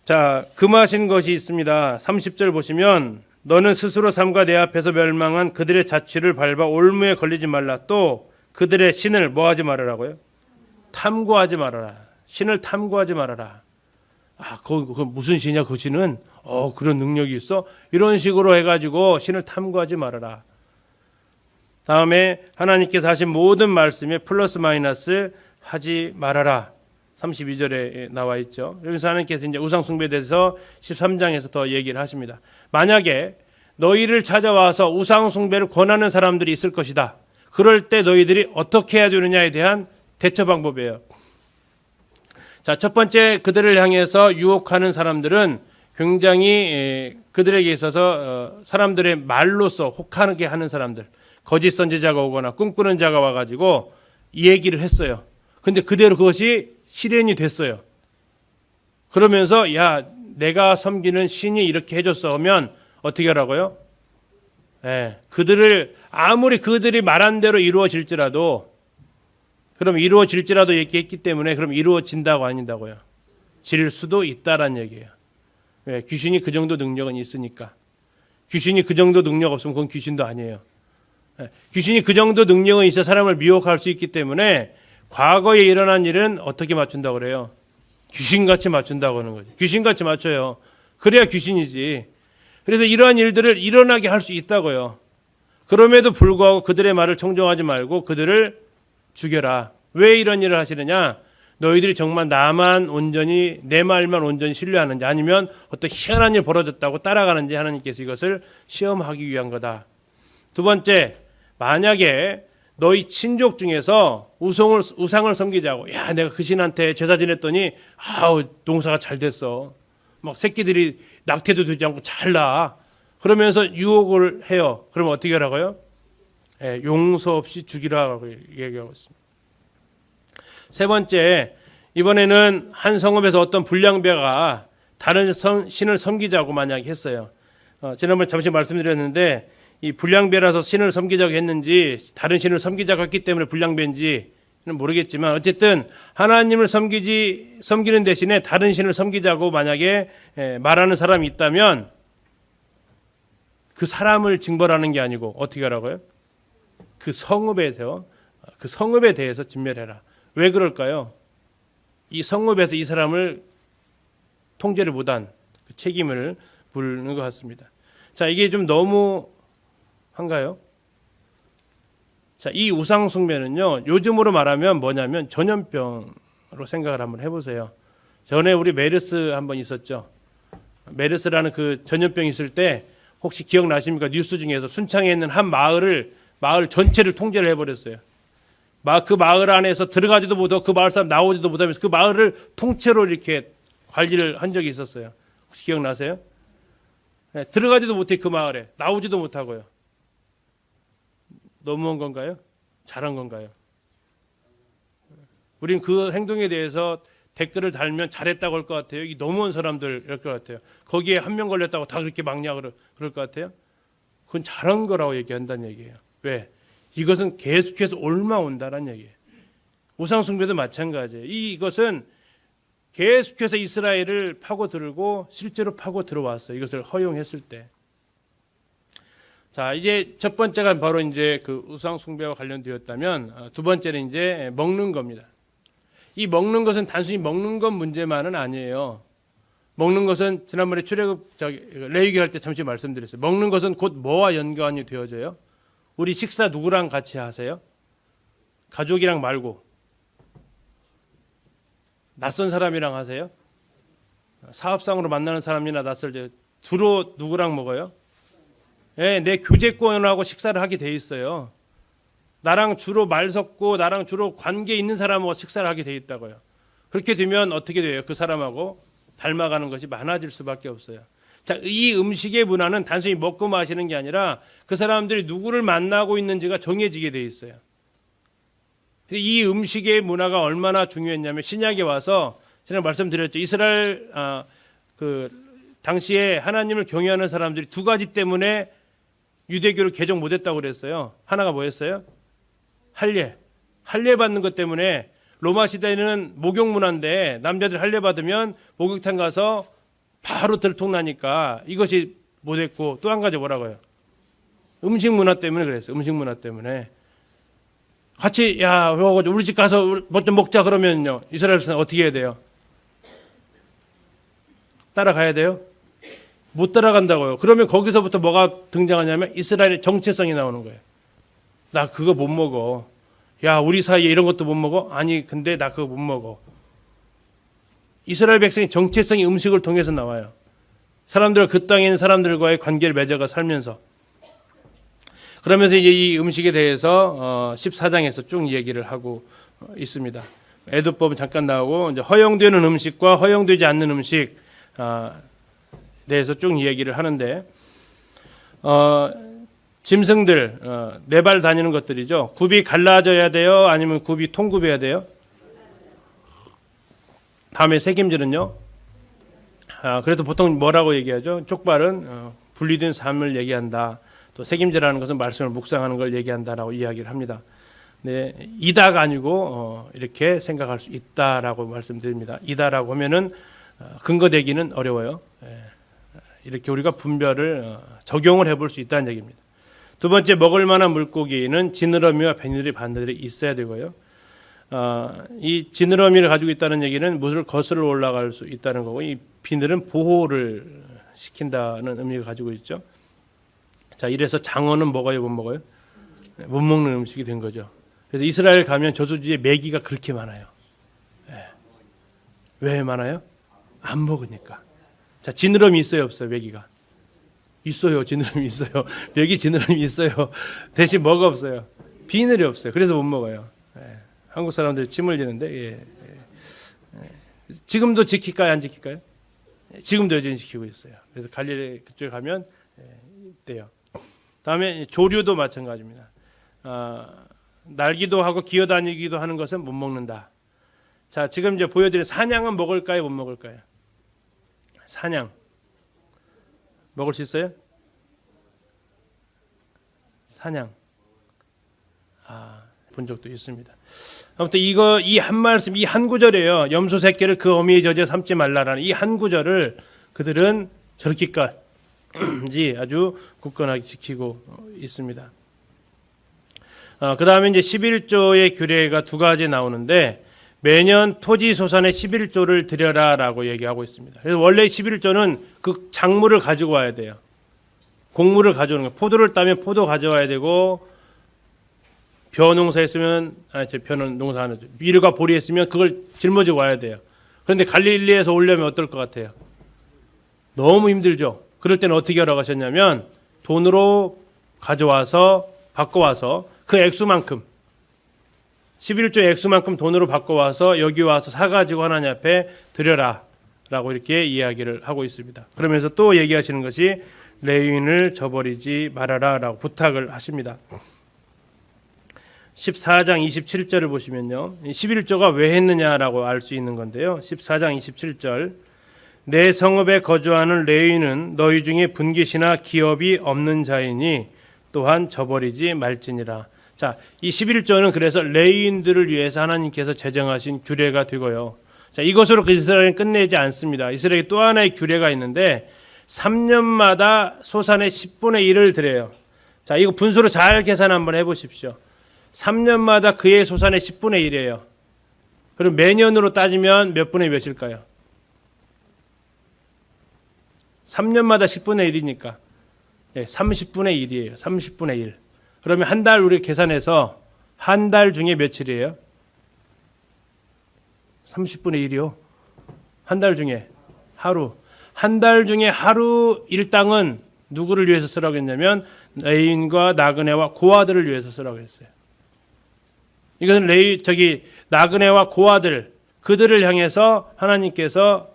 자, 금하신 것이 있습니다. 30절 보시면 너는 스스로 삼가 내 앞에서 멸망한 그들의 자취를 밟아 올무에 걸리지 말라. 또 그들의 신을 뭐 하지 말으라고요? 탐구하지 말아라. 신을 탐구하지 말아라. 아, 그 무슨 신이야? 그 신은 그런 능력이 있어? 이런 식으로 해가지고 신을 탐구하지 말아라. 다음에 하나님께서 하신 모든 말씀에 플러스 마이너스 하지 말아라. 32절에 나와 있죠. 여기서 하나님께서 이제 우상 숭배에 대해서 13장에서 더 얘기를 하십니다. 만약에 너희를 찾아와서 우상 숭배를 권하는 사람들이 있을 것이다. 그럴 때 너희들이 어떻게 해야 되느냐에 대한 대처 방법이에요. 자, 첫 번째 그들을 향해서 유혹하는 사람들은 굉장히 그들에게 있어서 사람들의 말로서 혹하게 하는 사람들, 거짓 선지자가 오거나 꿈꾸는 자가 와가지고 이 얘기를 했어요. 근데 그대로 그것이 실현이 됐어요. 그러면서 야, 내가 섬기는 신이 이렇게 해줬어 하면 어떻게 하라고요? 그들을 아무리 그들이 말한 대로 이루어질지라도, 그럼 이루어질지라도 얘기했기 때문에 그럼 이루어진다고 아닌다고요? 질 수도 있다란 얘기예요. 귀신이 그 정도 능력은 있으니까. 귀신이 그 정도 능력 없으면 그건 귀신도 아니에요. 귀신이 그 정도 능력은 있어 사람을 미혹할 수 있기 때문에 과거에 일어난 일은 어떻게 맞춘다고 그래요? 귀신같이 맞춘다고 하는 거죠. 귀신같이 맞춰요. 그래야 귀신이지. 그래서 이러한 일들을 일어나게 할 수 있다고요. 그럼에도 불구하고 그들의 말을 청종하지 말고 그들을 죽여라. 왜 이런 일을 하시느냐? 너희들이 정말 나만 온전히, 내 말만 온전히 신뢰하는지 아니면 어떤 희한한 일 벌어졌다고 따라가는지 하나님께서 이것을 시험하기 위한 거다. 두 번째, 만약에 너희 친족 중에서 우상을 섬기자고, 야, 내가 그 신한테 제사 지냈더니 농사가 잘 됐어. 막 새끼들이 낙태도 되지 않고 잘 나. 그러면서 유혹을 해요. 그러면 어떻게 하라고요? 용서 없이 죽이라고 얘기하고 있습니다. 세 번째, 이번에는 한 성읍에서 어떤 불량배가 다른 신을 섬기자고 만약에 했어요. 지난번에 잠시 말씀드렸는데 이 불량배라서 신을 섬기자고 했는지 다른 신을 섬기자고 했기 때문에 불량배인지는 모르겠지만 어쨌든 하나님을 섬기는 대신에 다른 신을 섬기자고 만약에 말하는 사람이 있다면 그 사람을 징벌하는 게 아니고 어떻게 하라고요? 그 성읍에 대해서 진멸해라. 왜 그럴까요? 이 성읍에서 이 사람을 통제를 못한 그 책임을 부르는 것 같습니다. 자, 이게 좀 너무 한가요? 자, 이 우상 숭배는요, 요즘으로 말하면 뭐냐면 전염병으로 생각을 한번 해보세요. 전에 우리 메르스 한번 있었죠. 메르스라는 그 전염병이 있을 때 혹시 기억나십니까? 뉴스 중에서 순창에 있는 한 마을 전체를 통제를 해버렸어요. 그 마을 안에서 들어가지도 못하고 그 마을 사람 나오지도 못하면서 그 마을을 통째로 이렇게 관리를 한 적이 있었어요. 혹시 기억나세요? 들어가지도 못해 그 마을에 나오지도 못하고요. 너무한 건가요? 잘한 건가요? 우린 그 행동에 대해서 댓글을 달면 잘했다고 할 것 같아요. 이 너무한 사람들 이럴 것 같아요. 거기에 한 명 걸렸다고 다 그렇게 막냐 그럴 것 같아요. 그건 잘한 거라고 얘기한다는 얘기예요. 왜? 이것은 계속해서 올라온다는 얘기예요. 우상숭배도 마찬가지예요. 이것은 계속해서 이스라엘을 파고들고 실제로 파고 들어왔어요. 이것을 허용했을 때. 자, 이제 첫 번째가 바로 이제 그 우상숭배와 관련되었다면 두 번째는 이제 먹는 겁니다. 이 먹는 것은 단순히 먹는 것 문제만은 아니에요. 먹는 것은 지난번에 레위기 할 때 잠시 말씀드렸어요. 먹는 것은 곧 뭐와 연관이 되어져요? 우리 식사 누구랑 같이 하세요? 가족이랑 말고 낯선 사람이랑 하세요? 사업상으로 만나는 사람이나 낯설 때 주로 누구랑 먹어요? 내 교제권하고 식사를 하게 돼 있어요. 나랑 주로 말 섞고 나랑 주로 관계 있는 사람하고 식사를 하게 돼 있다고요. 그렇게 되면 어떻게 돼요? 그 사람하고 닮아가는 것이 많아질 수밖에 없어요. 자, 이 음식의 문화는 단순히 먹고 마시는 게 아니라 그 사람들이 누구를 만나고 있는지가 정해지게 돼 있어요. 이 음식의 문화가 얼마나 중요했냐면 신약에 와서 제가 말씀드렸죠. 이스라엘 당시에 하나님을 경외하는 사람들이 두 가지 때문에 유대교를 개종 못했다고 그랬어요. 하나가 뭐였어요? 할례 받는 것 때문에. 로마 시대에는 목욕 문화인데 남자들 할례 받으면 목욕탕 가서 바로 들통나니까 이것이 못했고, 또 한 가지 뭐라고요? 음식 문화 때문에 그랬어요. 음식 문화 때문에. 같이 우리 집 가서 뭐 좀 먹자 그러면요, 이스라엘 사람 어떻게 해야 돼요? 따라가야 돼요? 못 따라간다고요. 그러면 거기서부터 뭐가 등장하냐면 이스라엘의 정체성이 나오는 거예요. 나 그거 못 먹어. 야, 우리 사이에 이런 것도 못 먹어? 아니, 근데 나 그거 못 먹어. 이스라엘 백성의 정체성이 음식을 통해서 나와요. 사람들과 그 땅에 있는 사람들과의 관계를 맺어가 살면서. 그러면서 이제 이 음식에 대해서 14장에서 쭉 얘기를 하고 있습니다. 애도법은 잠깐 나오고, 이제 허용되는 음식과 허용되지 않는 음식 대해서 쭉 얘기를 하는데, 짐승들 네 발 다니는 것들이죠. 굽이 갈라져야 돼요? 아니면 굽이 통굽해야 돼요? 다음에 새김질은요? 그래서 보통 뭐라고 얘기하죠? 족발은 분리된 삶을 얘기한다. 또 새김질하는 것은 말씀을 묵상하는 걸 얘기한다라고 이야기를 합니다. 네, 이다가 아니고 이렇게 생각할 수 있다라고 말씀드립니다. 이다라고 하면은 근거되기는 어려워요. 이렇게 우리가 분별을 적용을 해볼 수 있다는 얘기입니다. 두 번째, 먹을 만한 물고기는 지느러미와 바늘이 반드시 있어야 되고요. 이 지느러미를 가지고 있다는 얘기는 물을 거슬러 올라갈 수 있다는 거고, 이 비늘은 보호를 시킨다는 의미를 가지고 있죠. 자, 이래서 장어는 먹어요, 못 먹어요? 못 먹는 음식이 된 거죠. 그래서 이스라엘 가면 저수지에 메기가 그렇게 많아요. 왜 많아요? 안 먹으니까. 자, 지느러미 있어요, 없어요, 메기가? 있어요, 지느러미 있어요. 메기 지느러미 있어요. 대신 뭐가 없어요? 비늘이 없어요. 그래서 못 먹어요. 한국 사람들이 침 흘리는데, 지금도 지킬까요, 안 지킬까요? 지금도 여전히 지키고 있어요. 그래서 갈릴리 그쪽에 가면 있대요. 다음에 조류도 마찬가지입니다. 날기도 하고 기어다니기도 하는 것은 못 먹는다. 자, 지금 이제 보여드린 사냥은 먹을까요, 못 먹을까요? 사냥 먹을 수 있어요? 사냥 본 적도 있습니다. 아무튼 이 한 말씀, 이 한 구절이에요. 염소 새끼를 그 어미의 젖에 삼지 말라라는 이 한 구절을 그들은 저렇게까지 아주 굳건하게 지키고 있습니다. 그 다음에 이제 11조의 규례가 두 가지 나오는데, 매년 토지 소산의 11조를 드려라라고 얘기하고 있습니다. 그래서 원래 11조는 그 작물을 가지고 와야 돼요. 곡물을 가져오는 거예요. 포도를 따면 포도 가져와야 되고, 벼 농사했으면, 벼 농사하는, 밀과 보리 했으면 그걸 짊어지고 와야 돼요. 그런데 갈릴리에서 오려면 어떨 것 같아요? 너무 힘들죠. 그럴 때는 어떻게 하라고 하셨냐면, 돈으로 가져와서, 바꿔와서 그 액수만큼, 11조 액수만큼 돈으로 바꿔와서 여기 와서 사가지고 하나님 앞에 드려라 라고 이렇게 이야기를 하고 있습니다. 그러면서 또 얘기하시는 것이 레위인을 저버리지 말아라 라고 부탁을 하십니다. 14장 27절을 보시면요, 11조가 왜 했느냐라고 알 수 있는 건데요. 14장 27절, 내 성읍에 거주하는 레위인은 너희 중에 분깃이나 기업이 없는 자이니 또한 저버리지 말지니라. 자, 이 11조는 그래서 레위인들을 위해서 하나님께서 제정하신 규례가 되고요. 자, 이것으로 이스라엘은 끝내지 않습니다. 이스라엘이 또 하나의 규례가 있는데 3년마다 소산의 10분의 1을 드려요. 자, 이거 분수로 잘 계산 한번 해보십시오. 3년마다 그의 소산의 10분의 1이에요. 그럼 매년으로 따지면 몇 분의 몇일까요? 3년마다 10분의 1이니까 30분의 1이에요. 30분의 1. 그러면 한 달 우리 계산해서 한 달 중에 며칠이에요? 30분의 1이요. 한 달 중에 하루. 한 달 중에 하루 일당은 누구를 위해서 쓰라고 했냐면 레위인과 나그네와 고아들을 위해서 쓰라고 했어요. 이것은 나그네와 고아들, 그들을 향해서 하나님께서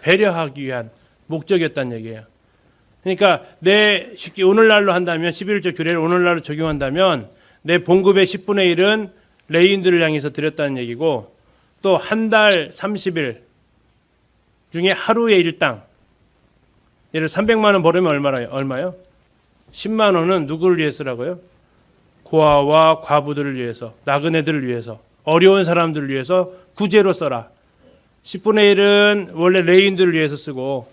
배려하기 위한 목적이었다는 얘기예요. 그러니까 쉽게 오늘날로 한다면 11조 규례를 오늘날로 적용한다면 내 봉급의 10분의 1은 레위인들을 향해서 드렸다는 얘기고, 또 한 달 30일 중에 하루의 일당, 예를 300만 원 벌으면 얼마요? 10만 원은 누구를 위해서라고요? 고아와 과부들을 위해서, 나그네들을 위해서, 어려운 사람들을 위해서 구제로 써라. 10분의 1은 원래 레위인들을 위해서 쓰고,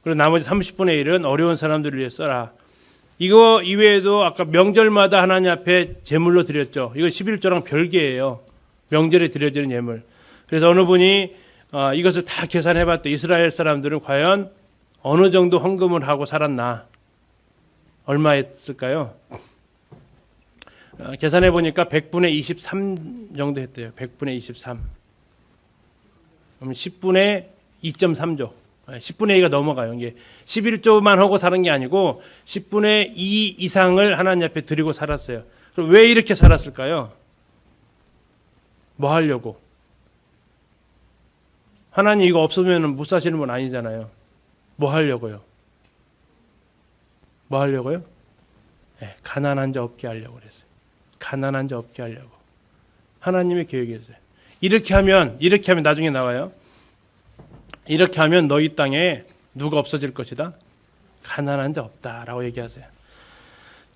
그리고 나머지 30분의 1은 어려운 사람들을 위해서 써라. 이거 이외에도 아까 명절마다 하나님 앞에 제물로 드렸죠. 이거 11조랑 별개예요. 명절에 드려지는 예물. 그래서 어느 분이 이것을 다 계산해봤더니 이스라엘 사람들은 과연 어느 정도 헌금을 하고 살았나? 얼마 했을까요? 계산해 보니까 100분의 23 정도 했대요. 100분의 23. 그럼 10분의 2.3조. 10분의 2가 넘어가요. 이게 11조만 하고 사는 게 아니고 10분의 2 이상을 하나님 앞에 드리고 살았어요. 그럼 왜 이렇게 살았을까요? 뭐 하려고? 하나님 이거 없으면 못 사시는 분 아니잖아요. 뭐 하려고요? 뭐 하려고요? 네, 가난한 자 없게 하려고 그랬어요. 가난한 자 없게 하려고. 하나님의 계획이었어요. 이렇게 하면 나중에 나와요. 이렇게 하면 너희 땅에 누가 없어질 것이다? 가난한 자 없다라고 얘기하세요.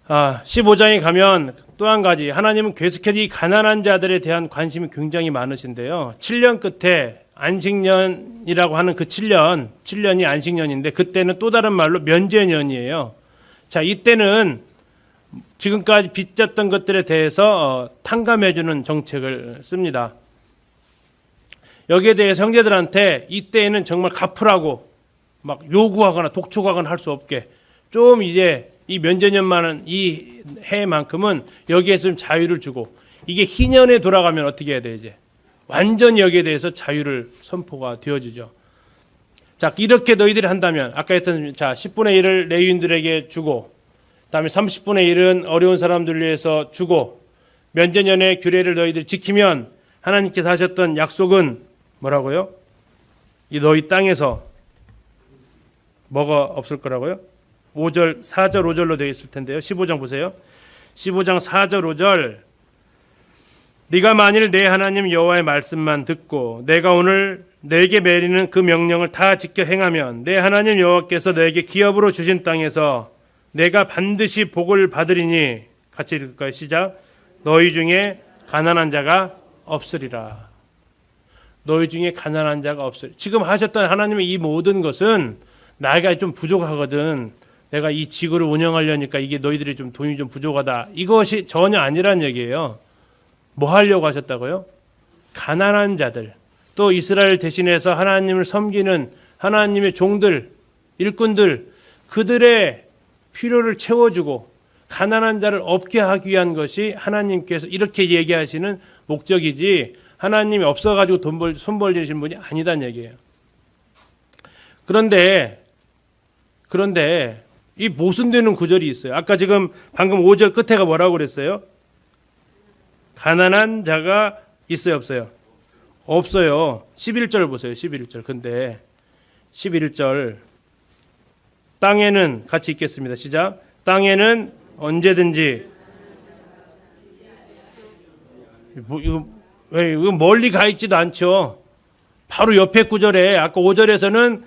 15장에 가면 또 한 가지, 하나님은 계속해서 이 가난한 자들에 대한 관심이 굉장히 많으신데요. 7년 끝에 안식년이라고 하는 그 7년이 안식년인데, 그때는 또 다른 말로 면제년이에요. 자, 이때는 지금까지 빚졌던 것들에 대해서 탕감해주는 정책을 씁니다. 여기에 대해서 형제들한테 이때에는 정말 갚으라고 막 요구하거나 독촉하거나 할 수 없게, 좀 이제 이 면제년만은 이 해만큼은 여기에서 좀 자유를 주고, 이게 희년에 돌아가면 어떻게 해야 돼? 이제 완전히 여기에 대해서 자유를 선포가 되어지죠. 자, 이렇게 너희들이 한다면, 아까 했던 10분의 1을 레위인들에게 주고, 그다음에 30분의 1은 어려운 사람들을 위해서 주고, 면제년의 규례를 너희들이 지키면 하나님께서 하셨던 약속은 뭐라고요? 이 너희 땅에서 뭐가 없을 거라고요? 4절 5절로 되어 있을 텐데요. 15장 보세요. 15장 4절 5절. 네가 만일 내 하나님 여호와의 말씀만 듣고 내가 오늘 내게 내리는 그 명령을 다 지켜 행하면 내 하나님 여호와께서 너에게 기업으로 주신 땅에서 내가 반드시 복을 받으리니, 같이 읽을까요? 시작. 너희 중에 가난한 자가 없으리라. 너희 중에 가난한 자가 없으리라. 지금 하셨던 하나님의 이 모든 것은 나이가 좀 부족하거든, 내가 이 지구를 운영하려니까 이게 너희들이 좀 돈이 좀 부족하다, 이것이 전혀 아니란 얘기예요. 뭐 하려고 하셨다고요? 가난한 자들, 또 이스라엘 대신해서 하나님을 섬기는 하나님의 종들, 일꾼들, 그들의 필요를 채워주고 가난한 자를 없게 하기 위한 것이 하나님께서 이렇게 얘기하시는 목적이지, 하나님이 없어가지고 손 벌리시는 분이 아니란 얘기예요. 그런데 이 모순되는 구절이 있어요. 아까 지금 방금 5절 끝에가 뭐라고 그랬어요? 가난한 자가 있어요, 없어요? 없어요. 11절 보세요. 11절. 근데 11절 땅에는, 같이 읽겠습니다. 시작. 땅에는 언제든지, 이거 멀리 가 있지도 않죠. 바로 옆에 구절에 아까 5절에서는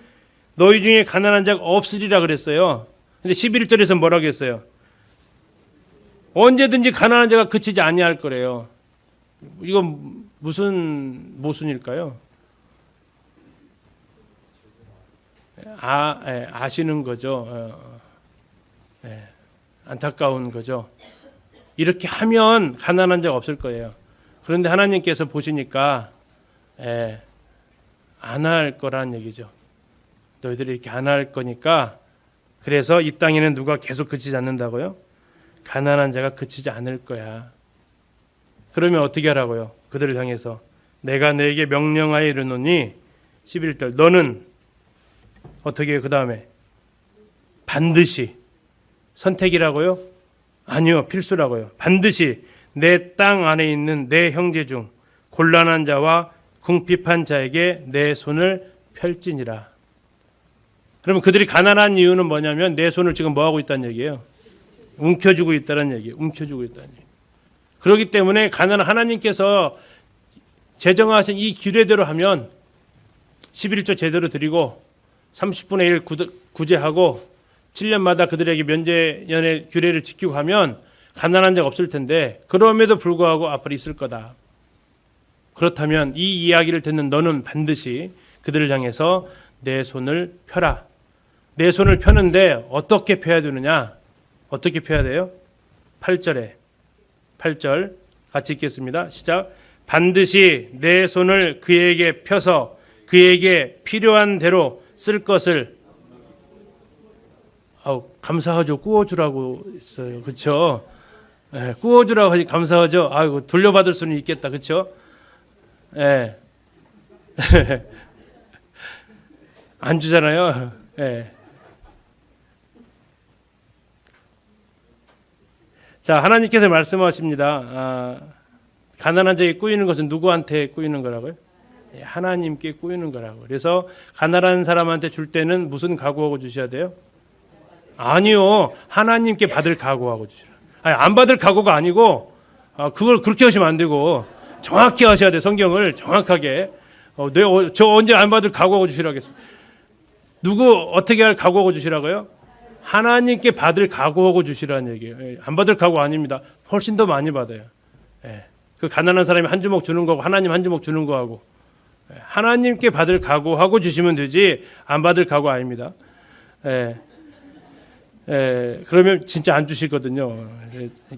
너희 중에 가난한 자가 없으리라 그랬어요. 근데 11절에서 뭐라고 했어요? 언제든지 가난한 자가 그치지 아니할 거래요. 이건 무슨 모순일까요? 아시는 거죠. 안타까운 거죠. 이렇게 하면 가난한 자가 없을 거예요. 그런데 하나님께서 보시니까 안 할 거란 얘기죠. 너희들이 이렇게 안 할 거니까, 그래서 이 땅에는 누가 계속 그치지 않는다고요? 가난한 자가 그치지 않을 거야. 그러면 어떻게 하라고요? 그들을 향해서 내가 너에게 명령하여 이르노니, 11절, 너는 어떻게 해요? 그 다음에 반드시, 선택이라고요? 아니요, 필수라고요. 반드시 내 땅 안에 있는 내 형제 중 곤란한 자와 궁핍한 자에게 내 손을 펼지니라. 그러면 그들이 가난한 이유는 뭐냐면 내 손을 지금 뭐 하고 있다는 얘기예요? 움켜쥐고 있다는 얘기예요. 움켜쥐고 있다는 얘기예요. 그렇기 때문에 가난한 하나님께서 제정하신 이 규례대로 하면 11조 제대로 드리고 30분의 1 구제하고 7년마다 그들에게 면제년의 규례를 지키고 하면 가난한 자가 없을 텐데 그럼에도 불구하고 앞으로 있을 거다. 그렇다면 이 이야기를 듣는 너는 반드시 그들을 향해서 내 손을 펴라. 내 손을 펴는데 어떻게 펴야 되느냐? 어떻게 펴야 돼요? 8절에 8절 같이 읽겠습니다. 시작. 반드시 내 손을 그에게 펴서 그에게 필요한 대로 쓸 것을 감사하죠. 구워주라고 있어요. 그렇죠? 네, 구워주라고 하지 감사하죠. 아이고 돌려받을 수는 있겠다. 그렇죠? 예. 네. 안 주잖아요. 예. 네. 자, 하나님께서 말씀하십니다. 가난한 자에게 꾸이는 것은 누구한테 꾸이는 거라고요? 하나님께 꾸이는 거라고. 그래서 가난한 사람한테 줄 때는 무슨 각오하고 주셔야 돼요? 아니요. 하나님께 받을 각오하고 주시라. 아니, 안 받을 각오가 아니고 그걸 그렇게 하시면 안 되고 정확히 하셔야 돼요. 성경을 정확하게. 저 언제 안 받을 각오하고 주시라겠어요? 누구 어떻게 할 각오하고 주시라고요? 하나님께 받을 각오하고 주시라는 얘기예요. 안 받을 각오 아닙니다. 훨씬 더 많이 받아요. 그 가난한 사람이 한 주먹 주는 거고 하나님 한 주먹 주는 거하고 하나님께 받을 각오하고 주시면 되지 안 받을 각오 아닙니다. 그러면 진짜 안 주시거든요.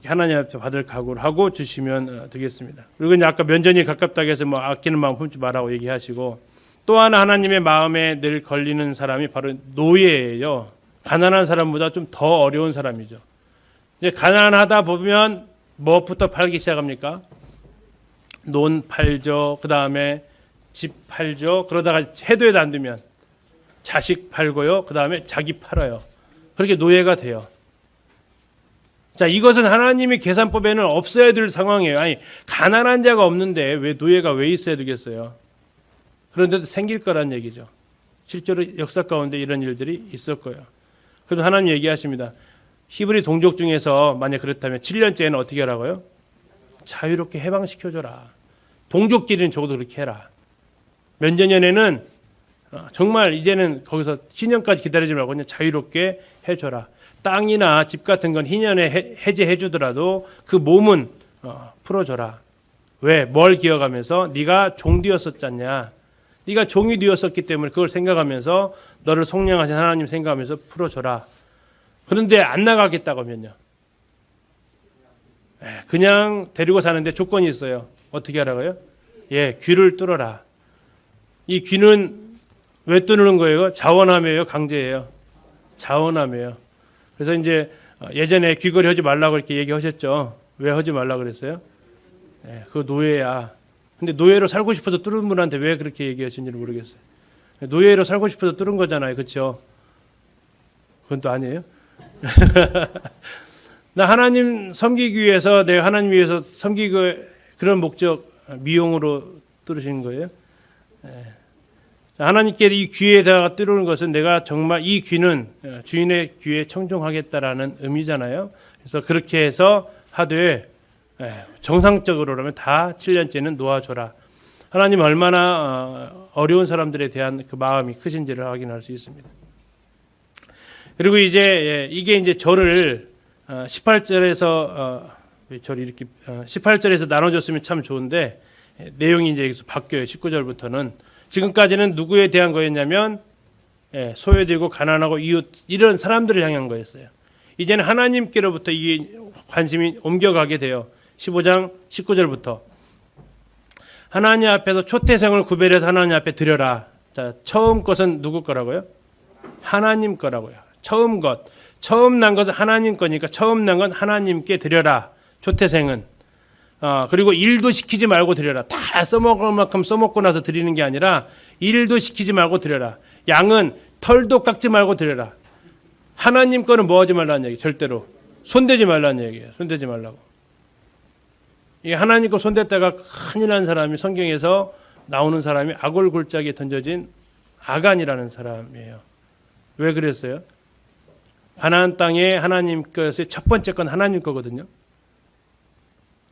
하나님한테 받을 각오를 하고 주시면 되겠습니다. 그리고 이제 아까 면전이 가깝다고 해서 뭐 아끼는 마음 품지 말라고 얘기하시고 또 하나 하나님의 마음에 늘 걸리는 사람이 바로 노예예요. 가난한 사람보다 좀 더 어려운 사람이죠. 이제 가난하다 보면 무엇부터 팔기 시작합니까? 논 팔죠. 그 다음에 집 팔죠. 그러다가 해도 안 되면 자식 팔고요. 그 다음에 자기 팔아요. 그렇게 노예가 돼요. 자, 이것은 하나님의 계산법에는 없어야 될 상황이에요. 아니, 가난한 자가 없는데 왜 노예가 왜 있어야 되겠어요? 그런데도 생길 거란 얘기죠. 실제로 역사 가운데 이런 일들이 있었고요. 그래서 하나님 얘기하십니다. 히브리 동족 중에서 만약 그렇다면 7년째는 어떻게 하라고요? 자유롭게 해방시켜줘라. 동족끼리는 적어도 그렇게 해라. 면제년에는 정말 이제는 거기서 희년까지 기다리지 말고 그냥 자유롭게 해줘라. 땅이나 집 같은 건 희년에 해제해 주더라도 그 몸은 풀어줘라. 왜? 뭘 기억하면서? 네가 종되었었잖냐. 네가 종이 되었었기 때문에 그걸 생각하면서 너를 속량하신 하나님 생각하면서 풀어줘라. 그런데 안 나가겠다고 하면요. 그냥 데리고 사는데 조건이 있어요. 어떻게 하라고요? 귀를 뚫어라. 이 귀는 왜 뚫는 거예요? 자원함이에요? 강제예요? 자원함이에요. 그래서 이제 예전에 귀걸이 하지 말라고 이렇게 얘기하셨죠. 왜 하지 말라고 그랬어요? 그거 노예야. 근데 노예로 살고 싶어서 뚫은 분한테 왜 그렇게 얘기하신지는 모르겠어요. 노예로 살고 싶어서 뚫은 거잖아요. 그렇죠? 그건 또 아니에요? 나 하나님 섬기기 위해서 내가 하나님 위해서 섬기고 그런 목적 미용으로 뚫으신 거예요. 하나님께 이 귀에다가 뚫는 것은 내가 정말 이 귀는 주인의 귀에 청종하겠다라는 의미잖아요. 그래서 그렇게 해서 하되 정상적으로라면 다 7년째는 놓아줘라. 하나님 얼마나 어려운 사람들에 대한 그 마음이 크신지를 확인할 수 있습니다. 그리고 이제 이게 이제 절을 18절에서 절이 이렇게 18절에서 나눠줬으면 참 좋은데 내용이 이제 여기서 바뀌어요. 19절부터는 지금까지는 누구에 대한 거였냐면 소외되고 가난하고 이웃 이런 사람들을 향한 거였어요. 이제는 하나님께로부터 이 관심이 옮겨가게 돼요. 15장 19절부터 하나님 앞에서 초태생을 구별해서 하나님 앞에 드려라. 자, 처음 것은 누구 거라고요? 하나님 거라고요. 처음 것, 처음 난 것은 하나님 거니까 처음 난 건 하나님께 드려라. 초태생은 그리고 일도 시키지 말고 드려라. 다 써먹을 만큼 써먹고 나서 드리는 게 아니라 일도 시키지 말고 드려라. 양은 털도 깎지 말고 드려라. 하나님 거는 뭐 하지 말라는 얘기. 절대로 손대지 말라는 얘기예요. 손대지 말라고. 이 하나님 거 손댔다가 큰일 난 사람이 성경에서 나오는 사람이 아골 골짜기에 던져진 아간이라는 사람이에요. 왜 그랬어요? 가나안 땅에 하나님 것의 첫 번째 건 하나님 거거든요.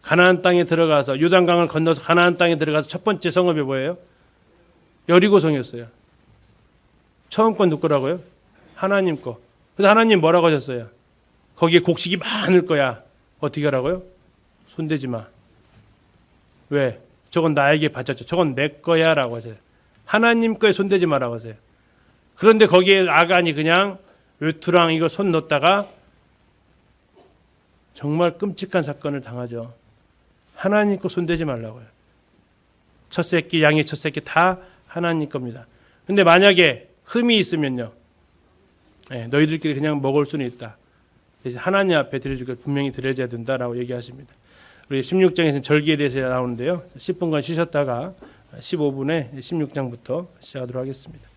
가나안 땅에 들어가서 요단강을 건너서 가나안 땅에 들어가서 첫 번째 성읍이 뭐예요? 여리고성이었어요. 처음 건 누구라고요? 하나님 거. 그래서 하나님 뭐라고 하셨어요? 거기에 곡식이 많을 거야. 어떻게 하라고요? 손대지 마. 왜? 저건 나에게 바쳤죠. 저건 내 거야 라고 하세요. 하나님 거에 손대지 마라고 하세요. 그런데 거기에 아간이 그냥 외투랑 이거 손 넣었다가 정말 끔찍한 사건을 당하죠. 하나님 거 손대지 말라고요. 첫 새끼, 양의 첫 새끼 다 하나님 겁니다. 근데 만약에 흠이 있으면요. 너희들끼리 그냥 먹을 수는 있다. 하나님 앞에 드려줄 걸 분명히 드려야 된다라고 얘기하십니다. 우리 16장에서는 절기에 대해서 나오는데요. 10분간 쉬셨다가 15분에 16장부터 시작하도록 하겠습니다.